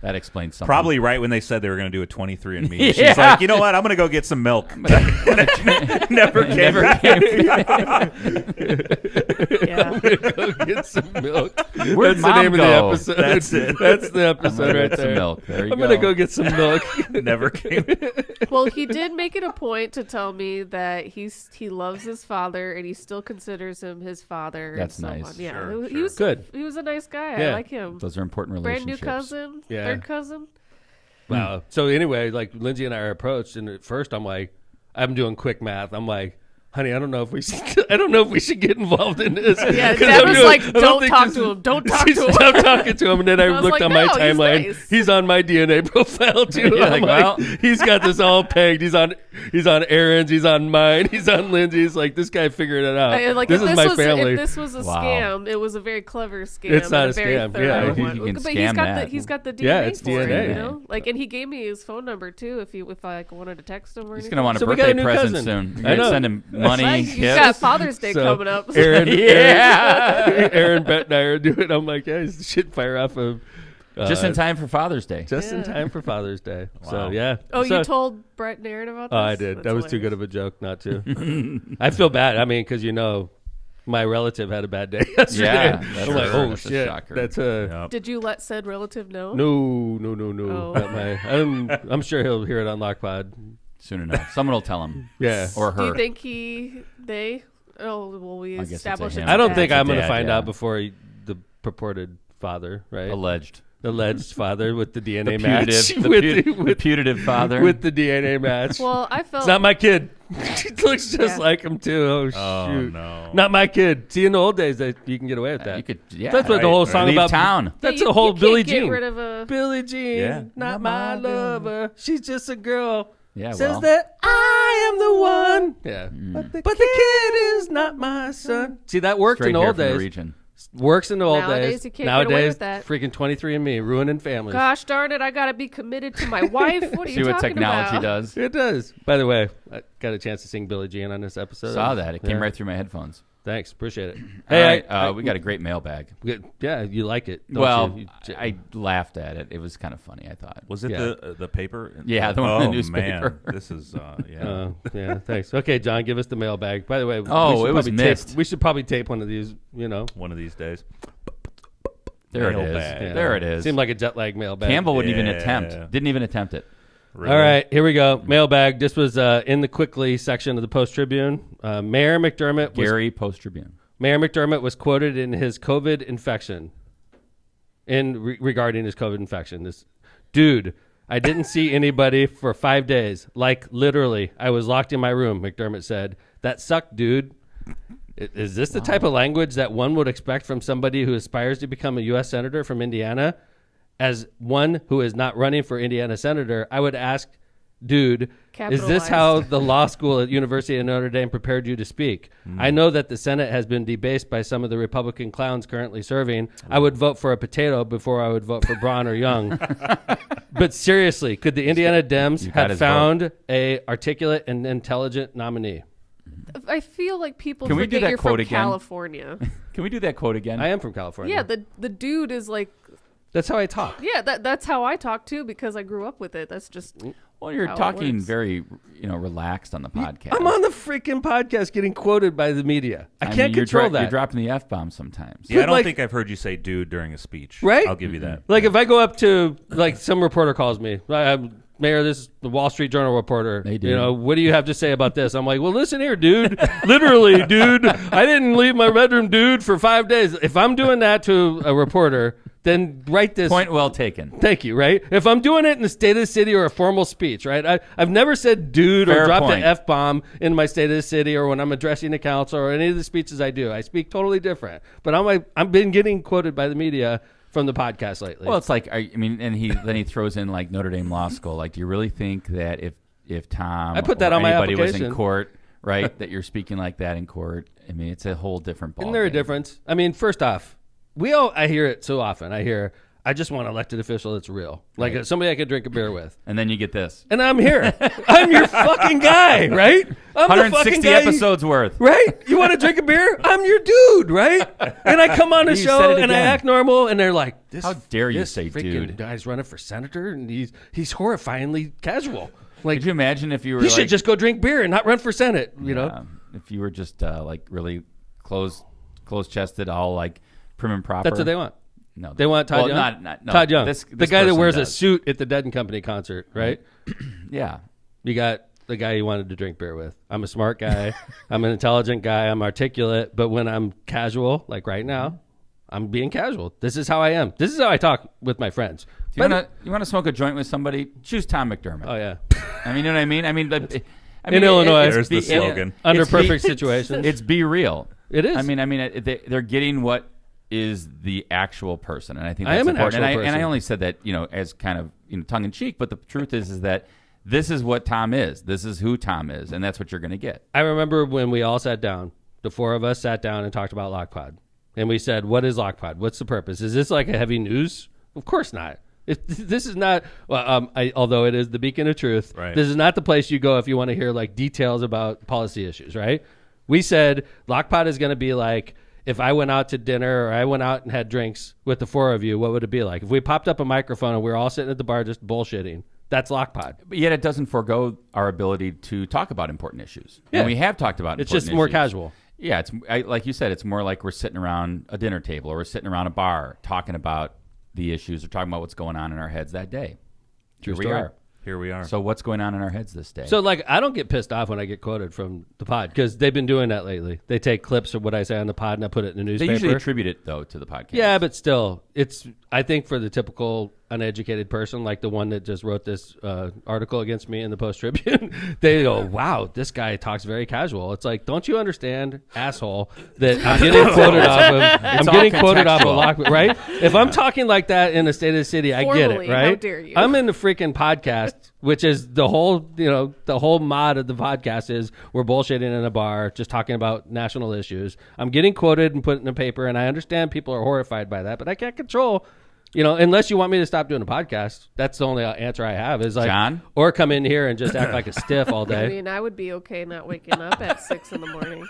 that explains something. Probably right when they said they were going to do a 23andMe. Yeah. She's like, you know what? I'm going to go get some milk. Never came Never back. Yeah. Go get some milk. Where'd That's the Mom name of the go? episode. That's it. That's the I'm episode gonna right get some there. milk. There you I'm gonna go get some milk. Never came. Well, he did make it a point to tell me that he loves his father and he still considers him his father. and That's so nice. on. Yeah, Sure, he was Good. He was a nice guy. Yeah. I like him. Those are important Brand relationships. new cousin, Yeah. third cousin. Wow. So anyway, like Lindsay and I are approached, and at first I'm like, I'm doing quick math. I'm like, honey, I don't know if we should get involved in this. Yeah, 'Cause Dad I'm was doing- like, I don't don't think talk this to is- him. Don't talk to him. Stop talking to him, and then I I was looked like, on my no, he's timeline. nice. He's on my DNA profile too. You're I'm like, like, well. he's got this all pegged. He's on Aaron's. He's on mine. He's on Lindsay's. Like this guy figured it out. Like, this if is my was, family. If this was a Wow. scam, it was a very clever scam. It's not and a very scam. thorough Yeah, one. you can But scam that. he's got the DNA Yeah, it's for it, DNA. you know? Like, and he gave me his phone number too. If I like, wanted to text him or He's anything. gonna want a So we got a birthday new present cousin. soon. I You're know. gonna send him money, Like, you've gifts. got Father's Day So, coming up. Aaron, Yeah. Aaron, Bet and I are doing. I'm like, yeah, shit, fire off of. Just in time for Father's Day. Just in Yeah. time for Father's Day. So Wow. yeah. Oh, So- you told Brett and Aaron about this? Oh, I did. That's That was too hilarious. good of a joke not to. I feel bad. I mean, because my relative had a bad day yesterday. Yeah, that's I'm like, a- oh that's a shit, shocker. that's a Yep. Did you let said relative know? no. Oh. Not I'm sure he'll hear it on Lockpod. Soon enough. Someone will tell him. Yeah. Or Do her. you think they? Oh, well, we I guess it's established a it. him. I don't Dad. think It's a I'm going to dad, find yeah. out before the purported father, right? Alleged. Alleged father with the DNA The match. putative, with, the putative father. with the DNA match. Well, I felt It's not my kid. It looks just Yeah. like him too. Oh, Oh, shoot. no. Not my kid. See, in the old days, that you can get away with that. you could, yeah. That's what the right, whole right. song Leave about. town. That's you, the whole you can't Billie get Jean. rid of a. Billie Jean, Yeah. not my lover. She's just a girl. Yeah, Says well. that I am the one. Yeah, but the kid is not my son. See, that worked Straight in the here old from the days. region. Works in the old Nowadays, days. you can't get away with that. Freaking 23andMe, ruining families. Gosh darn it, I gotta be committed to my wife. What are you See what talking technology about? does. It does. By the way, I got a chance to sing Billie Jean on this episode. Saw that. It came Yeah. right through my headphones. Thanks. Appreciate it. All right, we got a great mailbag. Yeah, you like it. Don't Well, you? I laughed at it. It was kind of funny, I thought. Was it the paper? Yeah, the one in the newspaper. Man, this is yeah. Yeah, thanks. Okay, John, give us the mailbag. By the way, Oh, it was missed. We should probably tape one of these, One of these days. There it is. Mailbag. Yeah. There it is. Seemed like a jet lag mailbag. Campbell wouldn't even Yeah. attempt. Didn't even attempt it. Really? All right, here we go. Mailbag. This was in the quickly section of the Post Tribune. Mayor McDermott Gary Post-Tribune. Mayor McDermott was quoted in his COVID infection, regarding his COVID infection. This dude, I didn't see anybody for 5 days. Like literally, I was locked in my room. McDermott said, "That sucked, dude." Is this the type of language that one would expect from somebody who aspires to become a U.S. senator from Indiana? As one who is not running for Indiana senator, I would ask, dude, is this how the law school at University of Notre Dame prepared you to speak? I know that the Senate has been debased by some of the Republican clowns currently serving. I would vote for a potato before I would vote for Braun or Young. But seriously, could the Indiana Dems have found a articulate and intelligent nominee? I feel like people Can we do forget that you're quote from again? California. Can we do that quote again? I am from California. Yeah, the dude is like, That's how I talk. yeah, that's how I talk too because I grew up with it. That's just Well, you're how it talking works. very, relaxed on the podcast. I'm on the freaking podcast getting quoted by the media. I can't mean, control that. You're dropping the F-bomb sometimes. Yeah, I don't like- think I've heard you say "dude" during a speech. Right? I'll give you that. Like if I go up to like some reporter calls me, Mayor, this is the Wall Street Journal reporter. They do. What do you have to say about this? I'm like, well, listen here, dude. Literally, dude. I didn't leave my bedroom, dude, for 5 days. If I'm doing that to a reporter, then write this. Point well taken. Thank you, right? If I'm doing it in the State of the City or a formal speech, right? I've never said dude Fair or dropped point. an F-bomb in my State of the City or when I'm addressing the council or any of the speeches I do. I speak totally different. But I've been getting quoted by the media from the podcast lately. Well, it's like, and he throws in like Notre Dame Law School. Like, do you really think that if Tom I put that or on my anybody was application. in court, right, that you're speaking like that in court? I mean, it's a whole different ballgame. Isn't there a difference? I mean, first off, I hear it so often. I hear, I just want an elected official that's real. Like somebody I could drink a beer with. And then you get this. And I'm here. I'm your fucking guy, right? I'm the 160 fucking guy episodes worth. Right? You want to drink a beer? I'm your dude, right? And I come on the You said show it and I again. act normal, and they're like, How dare you this say freaking dude? guy's running for senator, and he's horrifyingly casual. Like, Could you imagine if you were he like, should just go drink beer and not run for Senate, you know? if you were just like really close-chested, all like prim and proper? That's what they want. No, They want Todd Young? No, Todd Young. This the guy that person wears a does. suit at the Dead and Company concert, right? Yeah. You got the guy you wanted to drink beer with. I'm a smart guy. I'm an intelligent guy. I'm articulate. But when I'm casual, like right now, I'm being casual. This is how I am. This is how I talk with my friends. You want to smoke a joint with somebody? Choose Tom McDermott. Oh, yeah. I mean, you know what I mean? I mean, In Illinois, There's the slogan. Under perfect situations. It's be real. It is. I mean, they're getting what is the actual person, and I think I that's am an important. actual And I person. only said that as kind of tongue in cheek, but the truth is that this is what Tom is. This is who Tom is, and that's what you're going to get. I remember when we all sat down, the four of us sat down and talked about LockPod. And we said, what is LockPod? What's the purpose? Is this like a heavy news? Of course not. This is not, although it is the beacon of truth, Right. This is not the place you go if you want to hear like details about policy issues, right? We said LockPod is going to be like, if I went out to dinner or I went out and had drinks with the four of you, what would it be like? If we popped up a microphone and we were all sitting at the bar just bullshitting, that's LockPod. But yet it doesn't forego our ability to talk about important issues. Yeah. And we have talked about It's important just more issues. casual. Yeah, like you said, it's more like we're sitting around a dinner table or we're sitting around a bar talking about the issues or talking about what's going on in our heads that day. True Here we story. are. Here we are. So what's going on in our heads this day? So, like, I don't get pissed off when I get quoted from the pod because they've been doing that lately. They take clips of what I say on the pod and I put it in the they newspaper. usually attribute it, though, to the podcast. Yeah, but still, I think for the typical uneducated person, like the one that just wrote this article against me in the Post-Tribune, they go, wow, this guy talks very casual. It's like, don't you understand, asshole, that I'm getting quoted off of, I'm getting quoted off of Lockwood, right? If I'm talking like that in the State of the City, I get it, right? How dare you? I'm in the freaking podcast, which is the whole mod of the podcast is we're bullshitting in a bar, just talking about national issues. I'm getting quoted and put in the paper, and I understand people are horrified by that, but I can't control, unless you want me to stop doing a podcast. That's the only answer I have is like, John? Or come in here and just act like a stiff all day. I mean, I would be okay not waking up at 6 in the morning.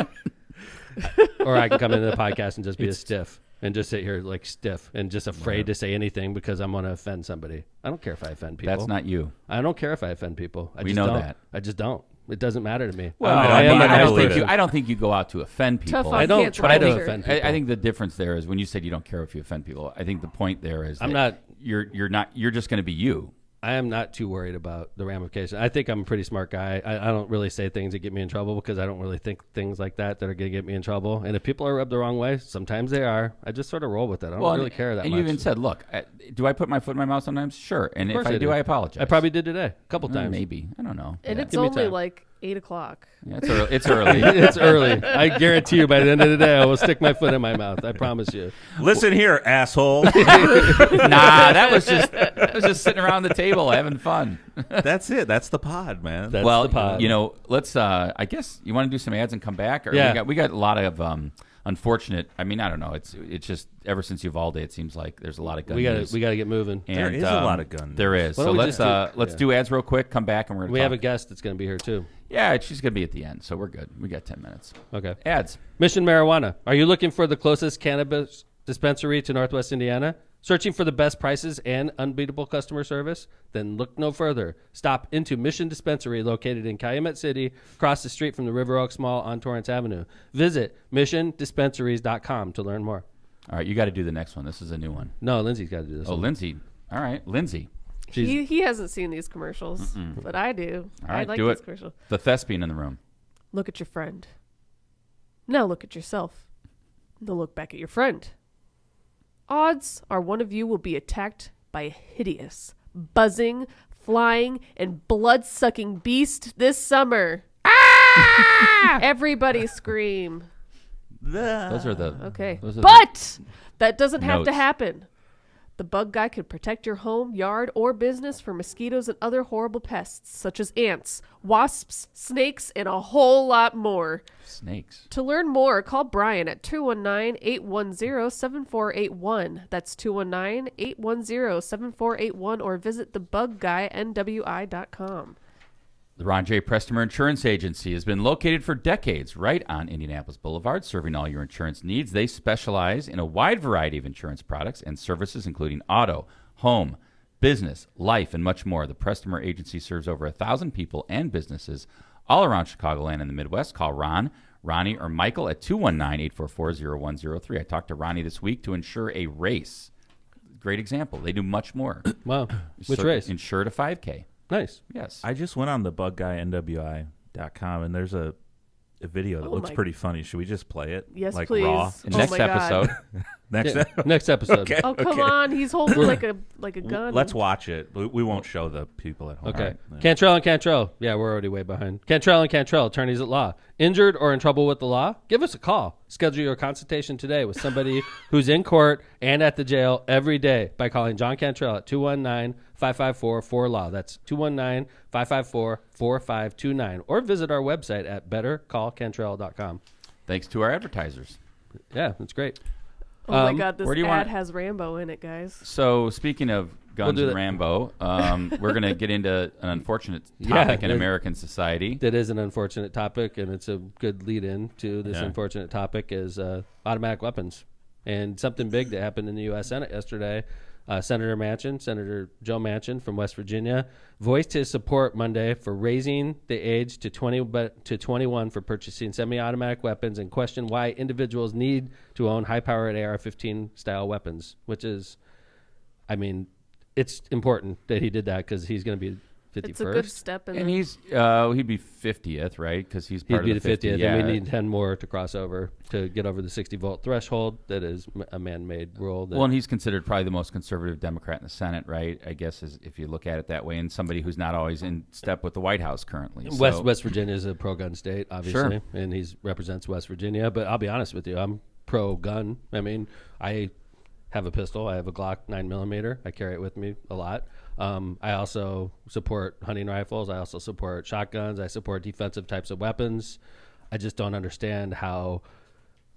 Or I can come into the podcast and just be a stiff and just sit here like stiff and just afraid to say anything because I'm going to offend somebody. I don't care if I offend people. That's not you. I don't care if I offend people. We know that. I just don't. It doesn't matter to me. Well, I am a nice person. I don't think you go out to offend people. Tough I don't can't try to try. offend people. I think the difference there is when you said you don't care if you offend people. I think the point there is you're just going to be you. I am not too worried about the ramifications. I think I'm a pretty smart guy. I don't really say things that get me in trouble because I don't really think things like that are going to get me in trouble. And if people are rubbed the wrong way, sometimes they are. I just sort of roll with it. I don't really care that much. And you even said, look, do I put my foot in my mouth sometimes? Sure. And if I do, I apologize. I probably did today a couple times. Maybe. I don't know. And it's Give me only time. like 8 o'clock. Yeah, it's early. It's early. I guarantee you by the end of the day, I will stick my foot in my mouth. I promise you. Listen here, asshole. That was just sitting around the table having fun. That's it. That's the pod, man. That's Well, the pod. let's. I guess you want to do some ads and come back. Or Yeah. we got a lot of unfortunate. I mean, I don't know. It's just ever since Uvalde, it seems like there's a lot of gun we news. got to get moving. And, There is a lot of gun There news. is. Why So don't we let's do ads real quick. Come back and we're gonna We talk. have a guest that's going to be here too. Yeah, she's gonna be at the end, so we're good. We got 10 minutes. Okay. Ads. Mission Marijuana. Are you looking for the closest cannabis dispensary to Northwest Indiana? Searching for the best prices and unbeatable customer service? Then look no further. Stop into Mission Dispensary, located in Calumet City, across the street from the River Oaks Mall on Torrance Avenue. Visit missiondispensaries.com to learn more. All right, you got to do the next one. This is a new one. No, Lindsay's got to do this. Oh, one. Lindsay. All right, Lindsay. He hasn't seen these commercials, but I do. All right, I like do these it. commercials. The thespian in the room. Look at your friend. Now look at yourself. Now look back at your friend. Odds are one of you will be attacked by a hideous, buzzing, flying, and blood-sucking beast this summer. Ah! Everybody scream. Those are the Okay. Those are But that doesn't have to notes. happen. The bug guy could protect your home, yard, or business from mosquitoes and other horrible pests such as ants, wasps, snakes, and a whole lot more. snakes. To learn more, call Brian at 219-810-7481. That's 219-810-7481, or visit thebugguynwi.com. The Ron J. Prestmer Insurance Agency has been located for decades right on Indianapolis Boulevard, serving all your insurance needs. They specialize in a wide variety of insurance products and services, including auto, home, business, life, and much more. The Prestmer Agency serves over 1,000 people and businesses all around Chicagoland and the Midwest. Call Ron, Ronnie, or Michael at 219-844-0103. I talked to Ronnie this week to insure a race. Great example. They do much more. Wow. Which race? Insured a 5K. Nice. Yes. I just went on the bugguynwi.com and there's a video that looks pretty funny. Should we just play it? Yes, like please. raw? Oh Next my God. episode. Next Yeah, next episode. Okay. Oh, come on. He's holding like a gun. Let's watch it. We won't show the people at home. Okay. All right. Yeah. Cantrell and Cantrell. Yeah, we're already way behind. Cantrell and Cantrell, attorneys at law. Injured or in trouble with the law? Give us a call. Schedule your consultation today with somebody who's in court and at the jail every day by calling John Cantrell at 219-554-4LAW. That's 219-554-4529. Or visit our website at bettercallcantrell.com. Thanks to our advertisers. Yeah, that's great. Oh my God, this where do you ad want- has Rambo in it, guys. So, speaking of guns do and that. Rambo, we're going to get into an unfortunate Yeah, topic in it- American society. That is an unfortunate topic, and it's a good lead-in to this unfortunate topic is automatic weapons. And something big that happened in the U.S. Senate yesterday, Senator Joe Manchin from West Virginia, voiced his support Monday for raising the age to 21 for purchasing semi-automatic weapons and questioned why individuals need to own high-powered AR-15 style weapons, which is, I mean, it's important that he did that because he's going to be 51st. It's a good step. And he'd be 50th, right? Because he's part He'd of be the 50th, Yeah. and we need 10 more to cross over to get over the 60-vote threshold. That is a man-made rule. Well, and he's considered probably the most conservative Democrat in the Senate, right? I guess if you look at it that way, and somebody who's not always in step with the White House currently. West Virginia is a pro-gun state, obviously, and he represents West Virginia. But I'll be honest with you, I'm pro-gun. I mean, I have a pistol. I have a Glock 9mm. I carry it with me a lot. I also support hunting rifles. I also support shotguns. I support defensive types of weapons. I just don't understand how,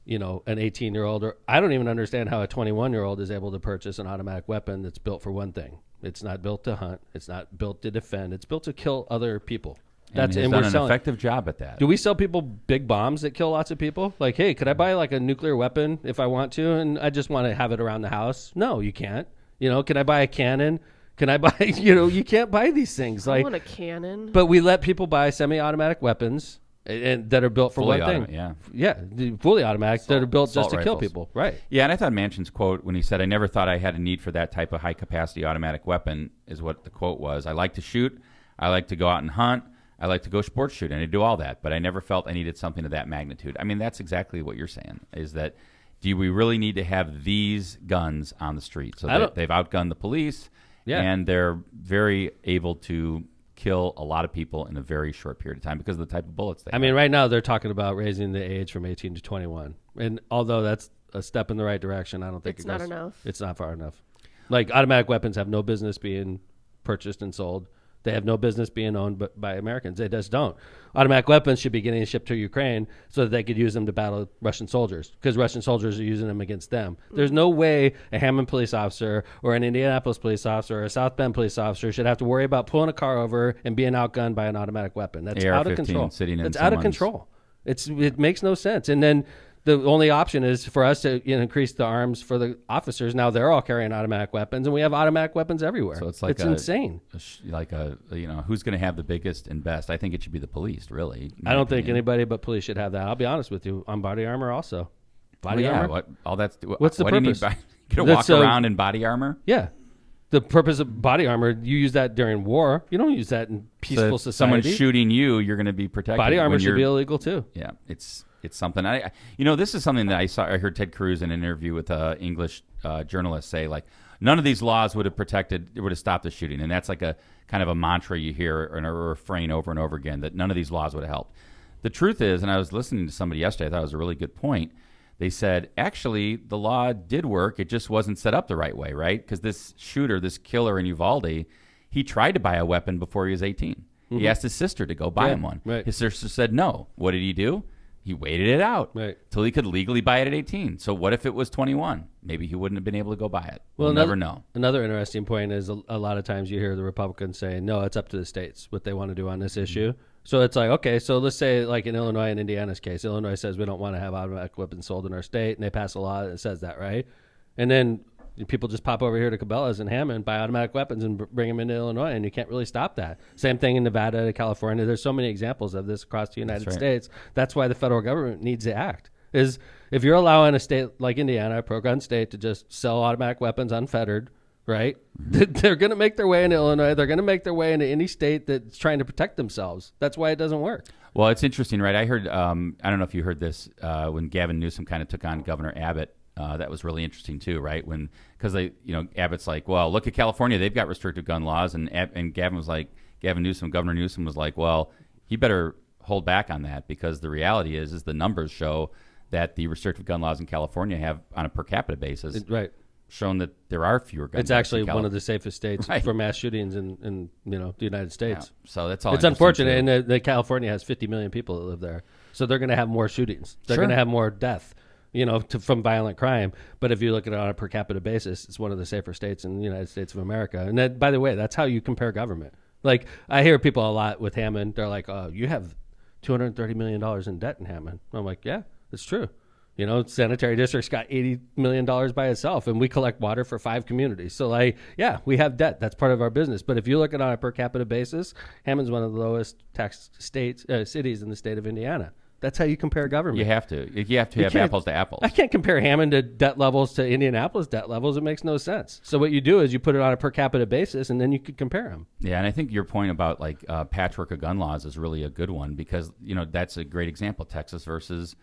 an 18-year-old, or I don't even understand how a 21-year-old is able to purchase an automatic weapon that's built for one thing. It's not built to hunt. It's not built to defend. It's built to kill other people. And he's done an effective job at that. Do we sell people big bombs that kill lots of people? Like, hey, could I buy like a nuclear weapon if I want to, and I just want to have it around the house? No, you can't. Can I buy a cannon? Can I buy, you can't buy these things. I want a cannon. But we let people buy semi-automatic weapons and that are built for fully one thing. Yeah, fully automatic that are built just to kill people. Right. Yeah, and I thought Manchin's quote when he said, "I never thought I had a need for that type of high-capacity automatic weapon," is what the quote was. I like to shoot. I like to go out and hunt. I like to go sports shooting. I do all that, but I never felt I needed something of that magnitude. I mean, that's exactly what you're saying, is that do we really need to have these guns on the street? So they've outgunned the police. Yeah. And they're very able to kill a lot of people in a very short period of time because of the type of bullets they have. I mean, right now they're talking about raising the age from 18 to 21. And although that's a step in the right direction, I don't think it's not enough. It's not far enough. Like, automatic weapons have no business being purchased and sold. They have no business being owned by Americans. They just don't. Automatic weapons should be getting shipped to Ukraine so that they could use them to battle Russian soldiers, because Russian soldiers are using them against them. There's no way a Hammond police officer or an Indianapolis police officer or a South Bend police officer should have to worry about pulling a car over and being outgunned by an automatic weapon. That's out of control. That's out of control. It makes no sense. And then the only option is for us to increase the arms for the officers. Now they're all carrying automatic weapons, and we have automatic weapons everywhere. So it's insane. Who's going to have the biggest and best? I think it should be the police, really. I don't think anybody but police should have that. I'll be honest with you. On body armor also. Body armor? What's the purpose? Do you need walk around in body armor? Yeah. The purpose of body armor, you use that during war. You don't use that in peaceful society. If someone's shooting you, you're going to be protected. Body armor should be illegal too. Yeah, it's something. This is something that I heard Ted Cruz in an interview with an English journalist say, like, none of these laws would have stopped the shooting. And that's like a kind of a mantra you hear or a refrain over and over again, that none of these laws would have helped. The truth is, and I was listening to somebody yesterday, I thought it was a really good point. They said, actually, the law did work. It just wasn't set up the right way, right? Because this shooter, this killer in Uvalde, he tried to buy a weapon before he was 18. Mm-hmm. He asked his sister to go buy him one. Right. His sister said no. What did he do? He waited it out till he could legally buy it at 18. So what if it was 21? Maybe he wouldn't have been able to go buy it. We'll never know. Another interesting point is a lot of times you hear the Republicans saying, no, it's up to the states what they want to do on this issue. So it's like, okay, so let's say like in Illinois and Indiana's case, Illinois says we don't want to have automatic weapons sold in our state, and they pass a law that says that, right? And then people just pop over here to Cabela's and Hammond, buy automatic weapons and bring them into Illinois, and you can't really stop that. Same thing in Nevada, California. There's so many examples of this across the United States. That's why the federal government needs to act. Is if you're allowing a state like Indiana, a pro-gun state, to just sell automatic weapons unfettered, right? They're going to make their way into Illinois. They're going to make their way into any state that's trying to protect themselves. That's why it doesn't work. Well, it's interesting, right? I heard, I don't know if you heard this, when Gavin Newsom kind of took on Governor Abbott. That was really interesting too, right? Because Abbott's like, well, look at California; they've got restrictive gun laws, and Governor Newsom was like, well, he better hold back on that, because the reality is the numbers show that the restrictive gun laws in California have, on a per capita basis, shown that there are fewer guns. It's actually one of the safest states for mass shootings in the United States. Yeah. So that's all. It's unfortunate, and California has 50 million people that live there, so they're going to have more shootings. They're going to have more death. From violent crime. But if you look at it on a per capita basis, it's one of the safer states in the United States of America. And that, by the way, that's how you compare government. Like, I hear people a lot with Hammond. They're like, oh, you have $230 million in debt in Hammond. I'm like, yeah, it's true. Sanitary district's got $80 million by itself, and we collect water for 5 communities. So, we have debt. That's part of our business. But if you look at it on a per capita basis, Hammond's one of the lowest tax cities in the state of Indiana. That's how you compare government. You have to. You have to have can't- apples to apples. I can't compare Hammond to debt levels to Indianapolis debt levels. It makes no sense. So what you do is you put it on a per capita basis, and then you could compare them. Yeah, and I think your point about like patchwork of gun laws is really a good one because that's a great example. Texas versus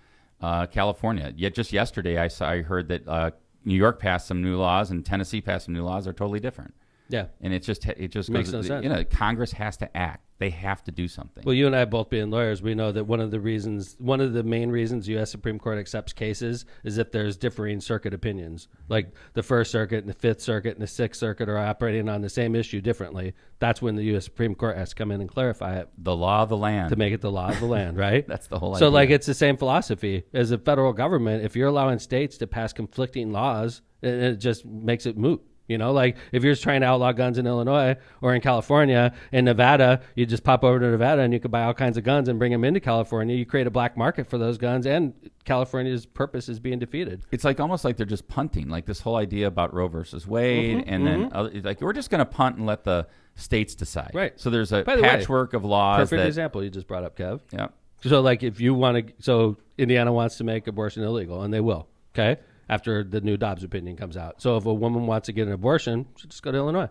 California. Yet just yesterday, I heard that New York passed some new laws and Tennessee passed some new laws that are totally different. Yeah. And it just Makes goes, no sense. Congress has to act. They have to do something. Well, you and I both being lawyers, we know that one of the main reasons U.S. Supreme Court accepts cases is if there's differing circuit opinions. Like the First Circuit and the Fifth Circuit and the Sixth Circuit are operating on the same issue differently. That's when the U.S. Supreme Court has to come in and clarify it. The law of the land. To make it the law of the land, right? That's the whole So, idea. like, it's the same philosophy as a federal government. If you're allowing states to pass conflicting laws, it just makes it moot. Like if you're just trying to outlaw guns in Illinois or in California, in Nevada, you just pop over to Nevada and you could buy all kinds of guns and bring them into California. You create a black market for those guns, and California's purpose is being defeated. It's like almost like they're just punting, like this whole idea about Roe versus Wade, and then like we're just going to punt and let the states decide. Right. So there's a By the way, patchwork of laws. Perfect example you just brought up, Kev. Yeah. So like if you want to, so Indiana wants to make abortion illegal, and they will, okay, after the new Dobbs opinion comes out. So if a woman wants to get an abortion, she just go to Illinois.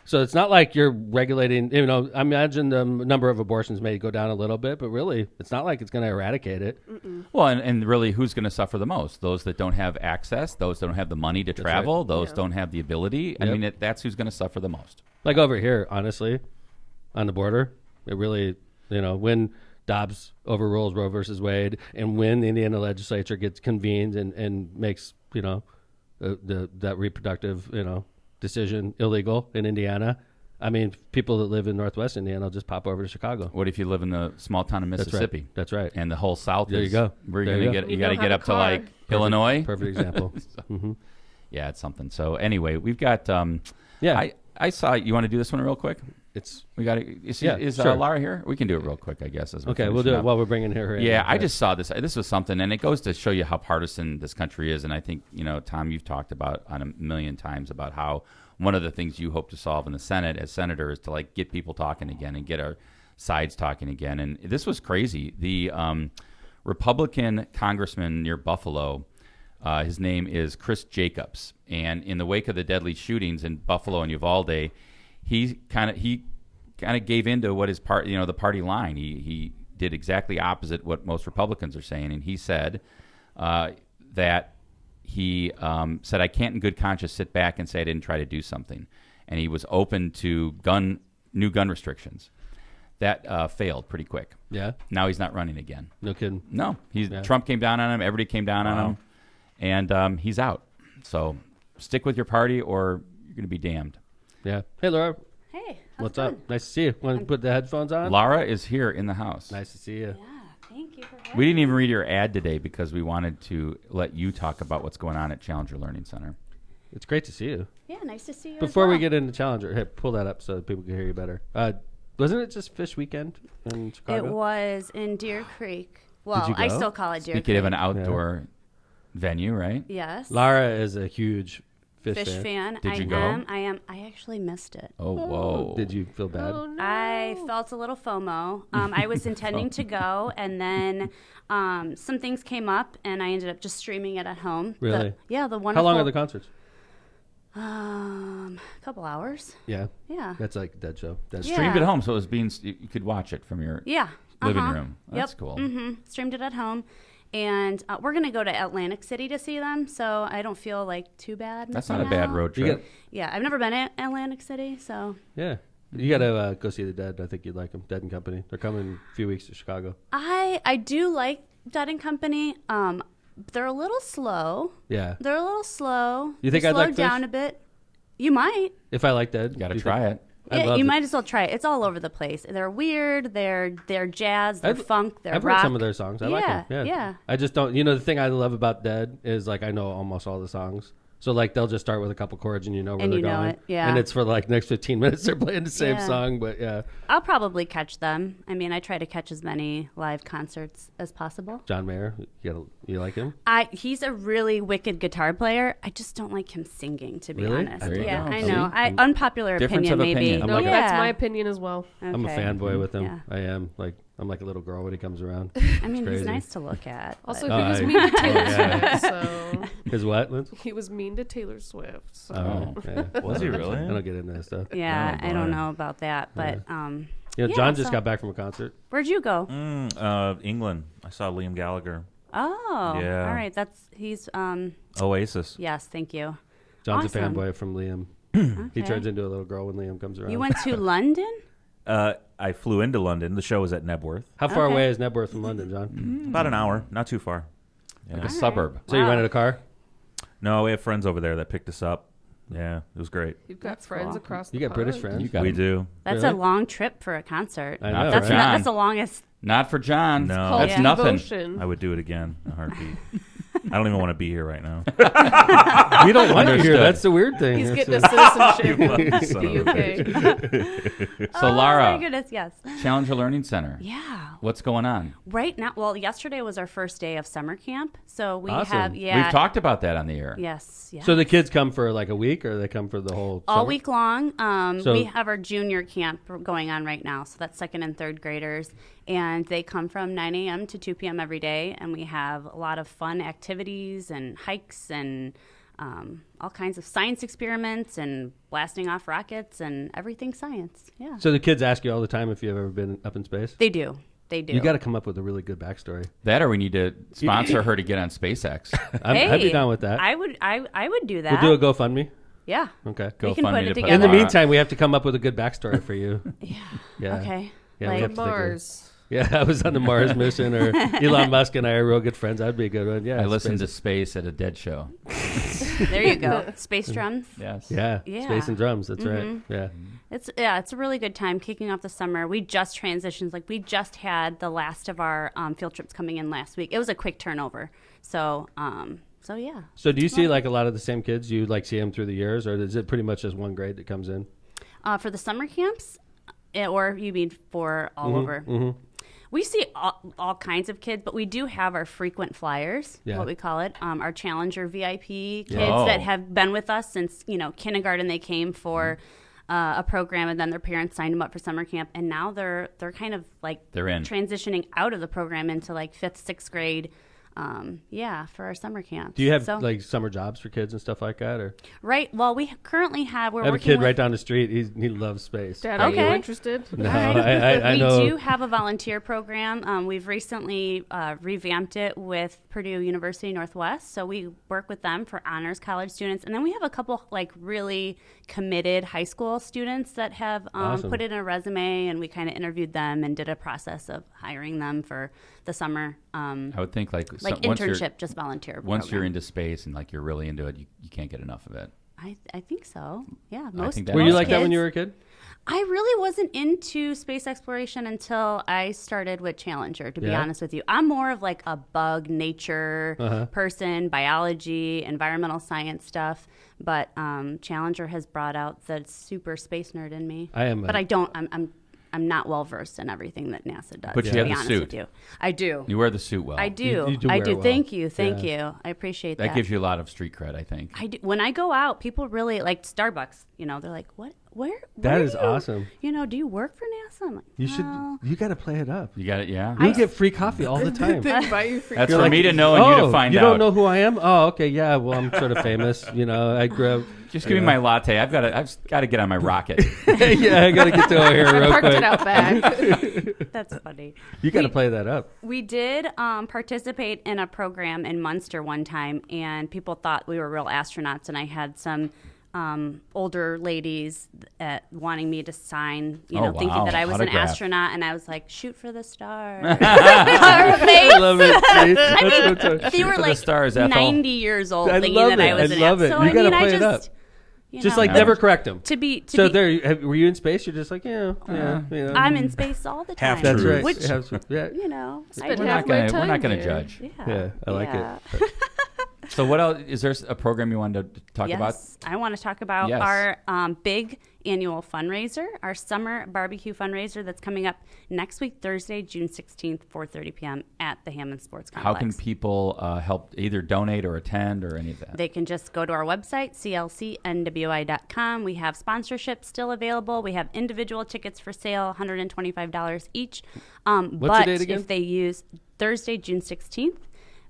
So it's not like you're regulating, I imagine the number of abortions may go down a little bit, but really it's not like it's going to eradicate it. Well, and really who's going to suffer the most? Those that don't have access, those that don't have the money to travel, those don't have the ability. I mean, that's who's going to suffer the most. Like over here, honestly, on the border, it really, when Dobbs overrules Roe versus Wade, and when the Indiana legislature gets convened and makes, that reproductive, decision illegal in Indiana, I mean, people that live in Northwest Indiana will just pop over to Chicago. What if you live in the small town of Mississippi? That's right. And the whole South There you go. Where There you're you going to go. get, you got to get up to like Illinois. Perfect example. Yeah, it's something. So anyway, we've got, Yeah. I saw, you want to do this one real quick? We got to. Is sure. Lara here? We can do it real quick, I guess. Okay, we'll do it while we're bringing her in. Yeah, I just saw this. This was something, and it goes to show you how partisan this country is. And I think, Tom, you've talked about on a million times about how one of the things you hope to solve in the Senate as senator is to like get people talking again and get our sides talking again. And this was crazy. The Republican congressman near Buffalo, his name is Chris Jacobs, and in the wake of the deadly shootings in Buffalo and Uvalde, he kind of gave into what his the party line. He did exactly opposite what most Republicans are saying, and he said that he said, "I can't in good conscience sit back and say I didn't try to do something," and he was open to new gun restrictions. That failed pretty quick. Yeah. Now he's not running again. No kidding. No, Trump came down on him. Everybody came down on him, and he's out. So stick with your party, or you're going to be damned. Yeah. Hey, Laura. Hey, What's up? Nice to see you. Want to put the headphones on? Lara is here in the house. Nice to see you. Yeah, thank you for having We didn't even read your ad today because we wanted to let you talk about what's going on at Challenger Learning Center. It's great to see you. Yeah, nice to see you. Before we get into Challenger, hey, pull that up so people can hear you better. Wasn't it just Fish Weekend in Chicago? It was in Deer Creek. Well, you I go? still call it Deer You Creek. could have an outdoor venue, right? Yes. Lara is a huge Fish fan. Did you go? I am. I actually missed it. Oh, whoa. Did you feel bad? Oh, no. I felt a little FOMO. I was intending to go, and then some things came up, and I ended up just streaming it at home. Really? The How wonderful. long are the concerts? A couple hours. Yeah. Yeah. That's like a dead show. Yeah. Streamed at home, so it was you could watch it from your Yeah. living room. That's Yep. cool. Streamed it at home. And we're going to go to Atlantic City to see them, so I don't feel like too bad. That's missing not a bad out. road You trip. Yeah, I've never been to Atlantic City, so Yeah. You got to go see the Dead. I think you'd like them. Dead and Company. They're coming a few weeks to Chicago. I do like Dead and Company. They're a little slow. Yeah. They're a little slow. You think They I'd slowed like down Fish? a bit. You might. If I like Dead. Got to do you try think- it. I'd Yeah, love you to- might as well try it. It's all over the place. They're weird. They're jazz. They're I've- funk. They're I've rock. heard some of their songs. I like them. Yeah, yeah. I just don't. The thing I love about Dead is like I know almost all the songs. So like they'll just start with a couple chords and you know where And they're you know going. it, yeah. And it's for like next 15 minutes they're playing the same Yeah. song. But yeah, I'll probably catch them. I mean, I try to catch as many live concerts as possible. John Mayer, you like him? He's a really wicked guitar player. I just don't like him singing, to be Really? honest. There you Yeah, go. I See? know. Unpopular Difference opinion, of maybe. opinion. No, like that's my opinion as well. I'm a Okay. fanboy with him. Yeah. I am. Like I'm like a little girl when he comes around. I mean, crazy. he's nice to look at. Also, but- he was mean to Taylor Swift, so His what, Liz? he was mean to Taylor Swift. So. Oh, yeah. Was he really? I don't get into that stuff. yeah, Oh, I don't boy. know about that, but Yeah, Yeah, John just so- got back from a concert. where'd you go? England. I saw Liam Gallagher. Oh, Yeah. all right. He's Oasis. yes, thank you. John's Awesome. a fanboy from Liam. He Okay. turns into a little girl when Liam comes around. You went to London? I flew into London. The show was at Nebworth. How far Okay. away is Nebworth from London, John? About an hour. Not too far. Yeah. Like a suburb. So you Wow. rented a car? No, we have friends over there that picked us up. Yeah, it was great. You've got That's friends cool. across You the got British pond. friends? You got We him. do. That's Really? a long trip for a concert. I Not know, for right? John. That's the longest. Not for John. No. Called That's Yeah. nothing. devotion. I would do it again in a heartbeat. I don't even want to be here right now. We don't want you here. Understood. That's the weird thing. He's That's getting the- a citizenship Son in of a the UK. So Oh Lara, my goodness, yes. Challenger Learning Center. Yeah. What's going on? Right now, well, yesterday was our first day of summer camp, so we Awesome. have yeah. We've talked about that on the air. Yes. Yeah. So the kids come for like a week, or they come for the whole all summer? week long. So- We have our junior camp going on right now, so that's second and third graders, and they come from 9 a.m. to 2 p.m. every day, and we have a lot of fun activities and hikes and all kinds of science experiments and blasting off rockets and everything science. Yeah, So the kids ask you all the time if you've ever been up in space? they do. They do. You got to come up with a really good backstory. That, or we need to sponsor her to get on SpaceX. I'd be down with that. I would. I would do that. We'll do a GoFundMe. Yeah. Okay. Go We can fund put me it to together. In the Lara. meantime, we have to come up with a good backstory for you. Yeah. Okay. Yeah, we Like- have to think of- Mars. Yeah, I was on the Mars mission, or Elon Musk and I are real good friends. That'd be a good one. Yeah. I listened to space. Space at a Dead show. There you go. Space drums. Yes. Yeah. Yeah. Space and drums. That's right. Yeah. It's a really good time kicking off the summer. We just transitioned. Like we just had the last of our field trips coming in last week. It was a quick turnover. So yeah. So do you see like a lot of the same kids? You like see them through the years, or is it pretty much just one grade that comes in? For the summer camps, or you mean for all over? Mm-hmm. We see all kinds of kids, but we do have our frequent flyers, Yeah. what we call it, our Challenger VIP kids Oh. that have been with us since kindergarten. They came for a program, and then their parents signed them up for summer camp, and now they're kind of like They're in. transitioning out of the program into like 5th, 6th grade. For our summer camps. Do you have So- like summer jobs for kids and stuff like that, or right? Well, we currently have. We're I have a working kid with, right down the street. He loves space. Dad, are you Okay. interested? No, All right. I We know. do have a volunteer program. We've recently revamped it with Purdue University Northwest. So we work with them for honors college students. And then we have a couple like really committed high school students that have Awesome. put in a resume, and we kind of interviewed them and did a process of hiring them for the summer I would think like once internship, just volunteer. Once you're program. into space and like you're really into it, you can't get enough of it. I think so. Yeah. think that- Were you most like that when kids- you were a kid? I really wasn't into space exploration until I started with Challenger, to be Yeah? honest with you. I'm more of like a bug nature person, biology, environmental science stuff. But Challenger has brought out the super space nerd in me. I am. But I don't, I'm not well versed in everything that NASA does. But you to have be the honest suit. with you. I do. You wear the suit well. I do. You do I wear do. it well. Thank you. Thank Yeah. you. I appreciate That that. gives you a lot of street cred, I think. I do. When I go out, people really like Starbucks. They're like, "What? Where? That where is do you, awesome. Do you work for NASA?" I'm like, You should. "No." You got to play it up. You got it, yeah. You get free coffee all the time. They invite you for That's You're for like, me to know and you to find you out. don't know who I am? Oh, okay, yeah. Well, I'm sort of famous. I grew up. Just give me my latte. I've got to get on my rocket. Yeah, I got to get to here I real parked quick. it out back. That's funny. You got to play that up. We did participate in a program in Munster one time, and people thought we were real astronauts. And I had some older ladies wanting me to sign, Oh, thinking wow. that I was an Autograph. astronaut. And I was like, "Shoot for the stars." I love it. See? That's I what's- mean, they were for the like stars, Ethel. 90 years old, I thinking love that I it. was I an love it. astronaut. You So gotta I mean, play I it just, up. Just like Yeah. never correct them. to be. So were you in space? You're just like, yeah. I'm in space all the time. Half That's truth. right. Which yeah. You know, I Spend do. We're half not my gonna time we're not gonna here. judge. Yeah. Yeah, I like Yeah. it. So what else? Is there a program you wanted to talk about? Yes, I want to talk about our big annual fundraiser, our summer barbecue fundraiser that's coming up next week, Thursday, June 16th, 4:30 p.m. at the Hammond Sports Complex. How can people help either donate or attend or any of that? They can just go to our website, clcnwi.com. We have sponsorships still available. We have individual tickets for sale, $125 each. What's the but date again? if they use Thursday, June 16th,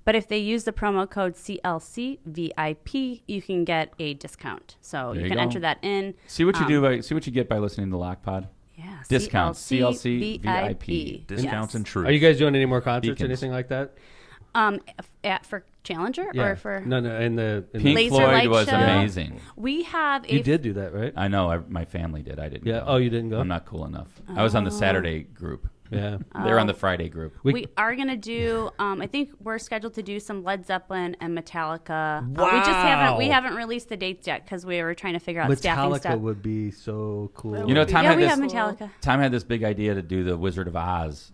but if they use the promo code CLCVIP, you can get a discount. So There you you can go. enter that in. See what you do. See what you get by listening to Lockpod. Yeah, Discounts, CLCVIP. CLCVIP. Discounts and truth. Are you guys doing any more concerts, Beacons. anything like that? For Challenger or for no, in the Pink Laser Floyd Light was Show? amazing. we have a you did do that, right? I know. My family did. I didn't. Yeah. Go. Oh, you didn't go? I'm not cool enough. I was on the Saturday group. Yeah. They're on the Friday group. We are going to do, I think we're scheduled to do some Led Zeppelin and Metallica. We just haven't released the dates yet because we were trying to figure out staffing Metallica stuff. would be so cool. You know, Tom Yeah, had we this. have Metallica. Tom had this big idea to do the Wizard of Oz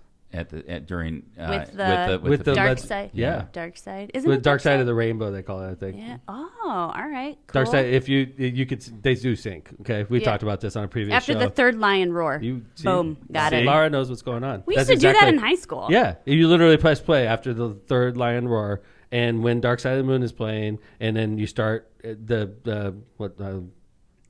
during With the the Dark Led- Side. yeah. Dark Side. Isn't with it Dark Side of the Rainbow, they call it, I think. Yeah. Oh, all right. Cool. Dark Side. If you could, they do sync. Okay, we Yeah. talked about this on a previous After show. the third lion roar. You see? Boom. Got it. Lara knows what's going on. We That's used to do that exactly- in high school. Yeah, you literally press play after the third lion roar, and when Dark Side of the Moon is playing, and then you start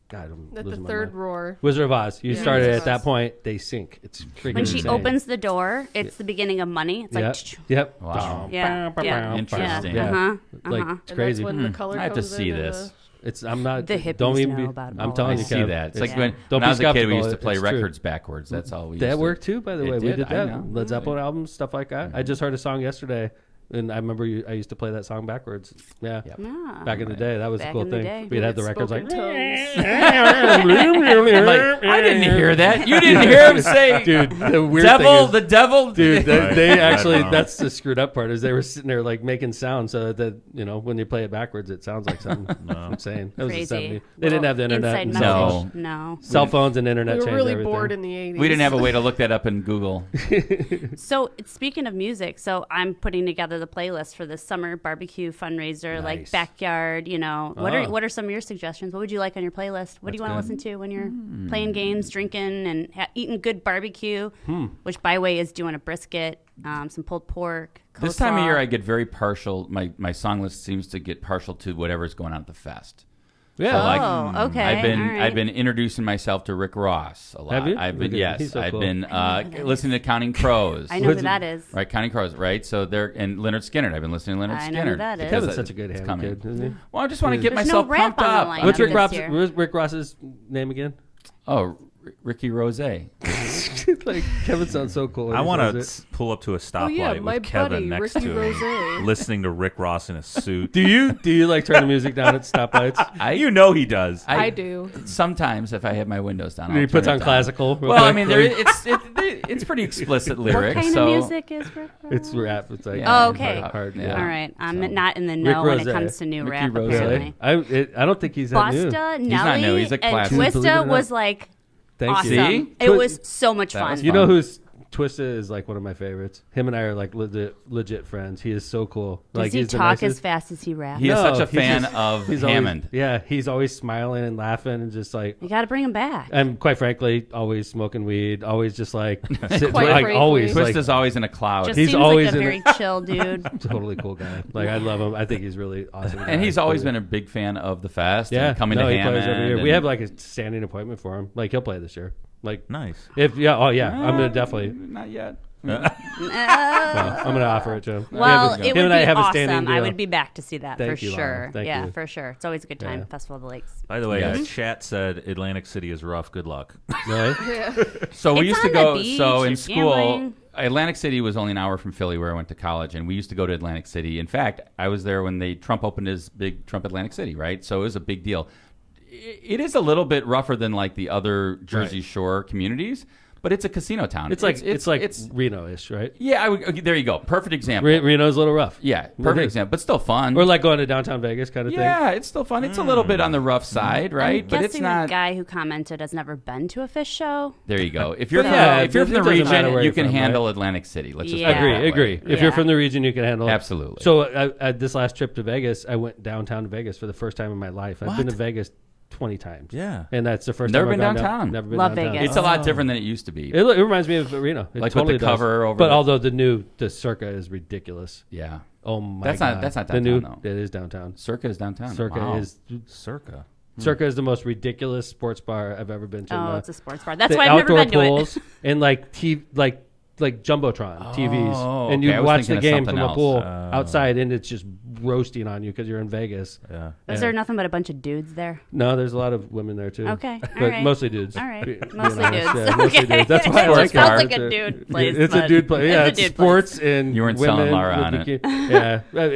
God, I'm At the losing my third mind. roar. Wizard of Oz. You Yeah. started Wizard at of that Oz. point. They sync. It's freaking When she insane. opens the door, it's the beginning of money. It's like, Yep. Wow. Yeah. Yeah. Interesting. Yeah. Uh-huh. Like Uh-huh. it's And crazy. that's when the color I have to comes see in and this. It's I'm not. The hippies don't even know be. about it I'm all. telling I you, see Kev, that. It's it's- like when don't I be was a kid, we skeptical. used to play It's true. records backwards. That's all we used That to worked too, by the It way. We did, did I that. know. Led Zeppelin albums, stuff like that. I just heard a song yesterday, and I remember I used to play that song backwards. Yeah, Yep. Yeah. back in the day, that was a Back cool in the thing. day. We'd have the records like. Spoken tongues. I'm like, I didn't hear that. You didn't hear him say, Dude, the weird devil, thing is, the devil. dude, they Right, actually, right. that's the screwed up part, is they were sitting there like making sounds so that, when you play it backwards, it sounds like something. I'm saying. It was the Crazy. 70s. They didn't have the internet. Inside and message. No. No. cell phones and internet We were changed really everything. bored in the 80s. We didn't have a way to look that up in Google. So speaking of music, so I'm putting together the playlist for this summer barbecue fundraiser, like Nice. backyard. What Oh. are some of your suggestions? What would you like on your playlist? What do you want to That's listen to when you're playing games, drinking, and eating good barbecue? Which, by the way, is doing a brisket, some pulled pork. This time of coleslaw. year, I get very partial. My song list seems to get partial to whatever's going on at the fest. Yeah. So, like, Oh, okay. I've been all right. I've been introducing myself to Rick Ross a lot. Have you? I've been Look at- yes. he's so I've cool. been listening to Counting Crows. I know What's who that is. Right, Counting Crows. Right, so they're and Leonard Skinner. I've been listening to Leonard I know Skinner. who that is. because Kevin's such a good it's hand coming. kid, isn't he? Well, I just want to get There's myself no rap pumped on the up. line. What's Yeah, Rick, this year. Rick Ross's name again? Oh, Ricky Rose. Like Kevin sounds so cool. when I he want says to pull up to a stoplight Oh, yeah, my with Kevin buddy, next Ricky to Rose. him, listening to Rick Ross in a suit. it. Do you like turn the music down at stoplights? You know he does. I do. Sometimes if I have my windows down, he I'll puts turn on it down. classical. real Well, I quick. mean, it's pretty explicit lyrics. What kind so of music is Rick Ross? it's rap. It's like Yeah. Oh, okay. hard. Yeah. All right. I'm So- not in the Rick know when it Rose. comes to new Ricky rap, Rose. apparently. I don't think he's that new. Busta, Nelly, not new. He's a and classic. Believe it or Twista not. was like Thank awesome. you. See? It was so much That fun. was You know fun. who's Twista is like one of my favorites. Him and I are like legit friends. He is so cool. Does Like he he's the talk nicest. as fast as he raps? He is No, such a he's fan just- of he's Hammond. He's always smiling and laughing and just like. You got to bring him back. And quite frankly, always smoking weed. Always just like, Quite like frankly. always. Twist Like, is always in a cloud. Just he's seems always like a in very chill dude. totally cool guy. Like I love him. I think he's really awesome. and guy. he's always been a big fan of the fest. yeah and coming no, to he Hammond. plays every year. and- We have like a standing appointment for him. Like he'll play this year. Like Nice. if I'm gonna definitely. not yet. Well, I'm gonna offer it to him. Well, him it would and I be have a standing awesome. I deal. would be back to see that Thank for you, Lara. sure. Thank Yeah, you. for sure. It's always a good time. Yeah. Festival of the Lakes. By the way, Yes. chat said Atlantic City is rough. Good luck. Really? So we It's used to on the go. beach, So in it's school, gambling. Atlantic City was only an hour from Philly, where I went to college, and we used to go to Atlantic City. In fact, I was there when Trump opened his big Trump Atlantic City, right? So it was a big deal. It is a little bit rougher than like the other Jersey Shore communities, but it's a casino town. It's like Reno-ish, right? Yeah, there you go. Perfect example. Reno's a little rough. Yeah, perfect example, but still fun. Or like going to downtown Vegas kind of thing. Yeah, it's still fun. It's a little bit on the rough side, right? I'm But it's guessing not. the guy who commented has never been to a Fish show. There you go. If you're But from the it doesn't matter region, where you you're can from, handle right? Atlantic City. Let's just Yeah. put it that way. Agree. If Yeah. you're from the region, you can handle it. Absolutely. So this last trip to Vegas, I went downtown to Vegas for the first time in my life. I've been to Vegas 20 times. Yeah. And that's the first Never time been I've gone downtown. Never been Love downtown. Vegas. It's a lot different than it used to be. It reminds me of Reno. It Like totally with the does. cover over But the- although the Circa is ridiculous. Yeah. Oh my That's god. not The downtown, new, though. It is downtown. Circa is downtown. Circa Wow. is Circa. Circa is the most ridiculous sports bar I've ever been to. Oh, it's a sports bar. That's the why I've never outdoor been to it. pools and like Jumbotron TVs, and okay. I you was watch the thinking of game something from a else. pool outside, and it's just roasting on you because you're in Vegas. Yeah. Is there nothing but a bunch of dudes there? No, there's a lot of women there too. Okay, but all right. mostly dudes. All right, Being mostly honest. dudes. Yeah, mostly Okay. dudes. That's why I It like sounds it. like a dude place, It's a but dude place. Yeah, it's a it's dude place. sports and You weren't women selling Lara with on it. bikini.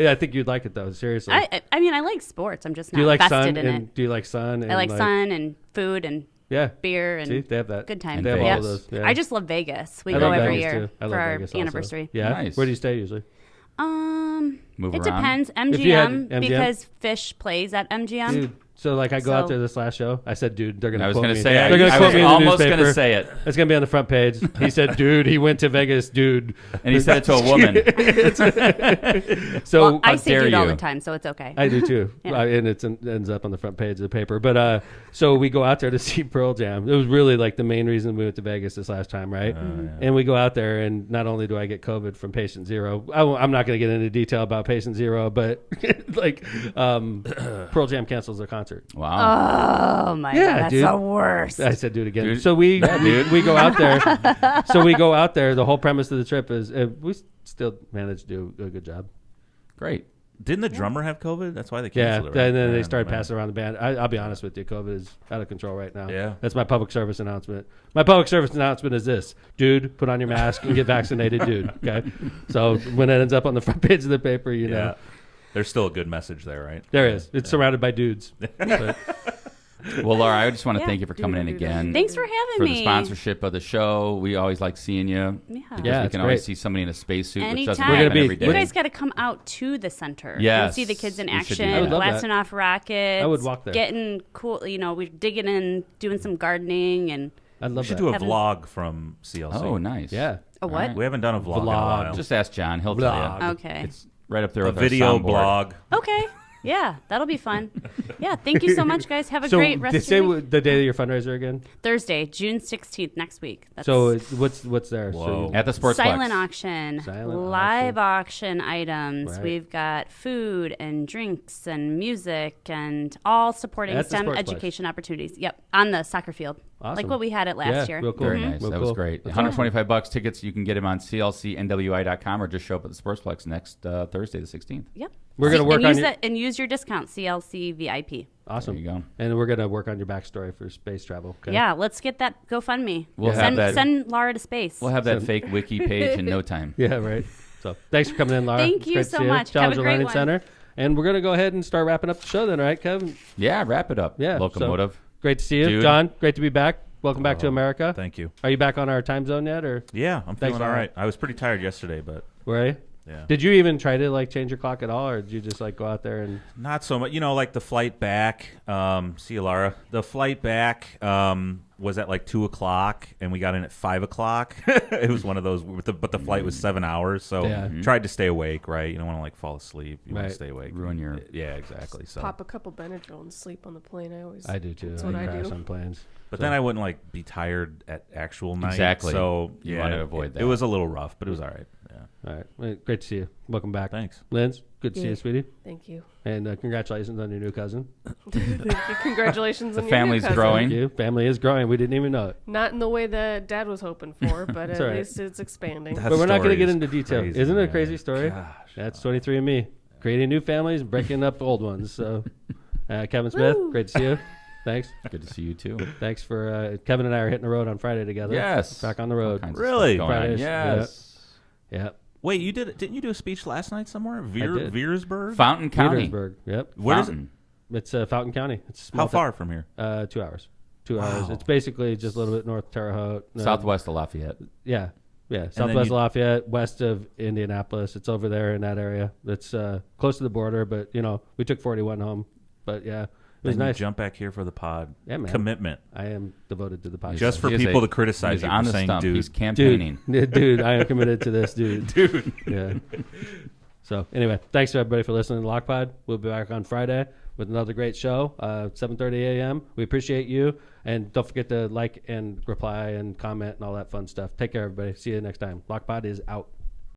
Yeah, I think you'd like it though. Seriously. I mean, I like sports. I'm just do you not like vested sun? in And it. do you like sun? And I like sun and food and Yeah. beer and See, they have that. good times. They have Vegas. all of those. Yeah. I just love Vegas. We I go love every Vegas, year too. I love for our Vegas also. anniversary. Yeah. Nice. Where do you stay usually? Move It around. depends. If you had MGM, MGM? because Fish plays at MGM. Dude, so like I go out So- there this last show. I said, dude, they're gonna. I was quote going me. to say, They're gonna I quote was me in the almost newspaper. going to say it. It's gonna be on the front page. He said, "Dude, he went to Vegas, dude." And he said it to a woman. So Well, I how say dare dude all you. the time, so it's okay. I do too, Yeah. and it ends up on the front page of the paper. But so we go out there to see Pearl Jam. It was really like the main reason we went to Vegas this last time, right? And we go out there, and not only do I get COVID from patient zero, I'm not going to get into detail about patient zero, but like Pearl Jam cancels their concert. Wow. Oh my Yeah, god, that's dude. the worst. I said, do it again. Dude. So we go out there. So we go out there. The whole premise of the trip is we still managed to do a good job. Great. Didn't the drummer have COVID? That's why they Yeah, canceled it. Right? and then they Man, started man. passing around the band. I'll be honest with you, COVID is out of control right now. Yeah. That's my public service announcement. My public service announcement is this: dude, put on your mask and get vaccinated, dude. Okay. So when it ends up on the front page of the paper, you know, Yeah. There's still a good message there, right? there is. It's surrounded by dudes. But Well, Laura, I just want to Yeah. thank you for coming in again. Thanks for having for me. the sponsorship of the show. We always like seeing you. Yeah. Because Yeah, we it's can always great. see somebody in a spacesuit, which doesn't Anytime. We're happen gonna be- every day. You guys got to come out to the center. Yes. And see the kids in We should do action, that. I would love blasting that. off rockets. I would walk there. Getting cool. You know, we're digging in, doing some gardening, and I'd We love should that. do a Haven't- vlog from CLC. Oh, nice. Yeah. a what? We haven't done a vlog in a Vlog. while. Just ask John. He'll tell Vlog. you. Okay. It's right up there a with video our soundboard. blog. Okay. Yeah, that'll be fun. Yeah, thank you so much, guys. Have a So great rest they of say your week. the day of your fundraiser again. Thursday, June 16th, next week. That's So what's there? Whoa. At the Sports silent auction, Silent live auction items. Right. We've got food and drinks and music and all supporting At the STEM Sportsplex. education opportunities. Yep, on the soccer field, Awesome. like what we had it last Yeah, year. real cool. Very Mhm. nice. Real That cool. was great. That's $125 tickets. You can get them on CLCNWI.com or just show up at the Sportsplex next Thursday, the 16th. Yep. We're gonna work and on use your- that and use your discount CLC VIP. Awesome. There you go. And we're gonna work on your backstory for space travel. Okay? Yeah, let's get that GoFundMe. We'll have send, that- send Lara to space. We'll have that fake wiki page in no time. Yeah. Right. So thanks for coming in, Lara. Thank It's you great to so see much. Have a Challenger great Learning one. Center. And we're gonna go ahead and start wrapping up the show then, right, Kevin? Yeah, wrap it up. Yeah. Locomotive. So, great to see you, Dude. John. Great to be back. Welcome back to America. Thank you. Are you back on our time zone yet, or Yeah, I'm Thanks, feeling all Lara. right. I was pretty tired yesterday, but where are you? yeah. Did you even try to like change your clock at all, or did you just like go out there and? Not so much. You know, like the flight back, see you, Lara. The flight back was at like 2:00, and we got in at 5:00. It was one of those, but the flight was 7 hours, so Yeah. tried to stay awake, right? You don't want to like fall asleep. You want Right. to stay awake. Ruin your- Yeah, exactly. So, Pop a couple Benadryl and sleep on the plane. I do too. That's I what I crash do. on planes. but then I wouldn't like be tired at actual night. Exactly. So You yeah, wanna avoid that. It was a little rough, but it was all right. Yeah. All right. Well, great to see you. Welcome back. Thanks. Linz, good to see Yeah. you, sweetie. Thank you. And congratulations on your new cousin. Congratulations The on your new family's cousin. growing. Thank you. Family is growing. We didn't even know it. Not in the way that Dad was hoping for, but at all right. least it's expanding. That But we're not going to story get is into detail. crazy, Isn't it a man. crazy story? Gosh. That's 23andMe. Creating new families, breaking up old ones. So, Kevin Smith, great to see you. Thanks. Good to see you too. Thanks for Kevin and I are hitting the road on Friday together. Yes. Back on the road. All kinds of Really? stuff going on. Fridays. Yes. Yeah. Wait, you didn't you do a speech last night somewhere? did. Veersburg? Fountain County. Petersburg. Yep. Where is it? Fountain. It's Fountain County. It's small How far from here? 2 hours. 2 hours. It's basically just a little bit north of Terre Haute. Southwest of Lafayette. Yeah. Southwest Lafayette, west of Indianapolis. It's over there in that area. It's close to the border, but, we took 41 home. But, yeah, it was nice. Jump back here for the pod. Yeah, man. Commitment. I am devoted to the podcast. Just for people to criticize you on for the saying stump. dude. He's campaigning. Dude, I am committed to this, dude. Dude. Yeah. So, anyway, thanks to everybody for listening to Lockpod. We'll be back on Friday with another great show, 7:30 a.m. We appreciate you. And don't forget to like and reply and comment and all that fun stuff. Take care, everybody. See you next time. Lockpod is out.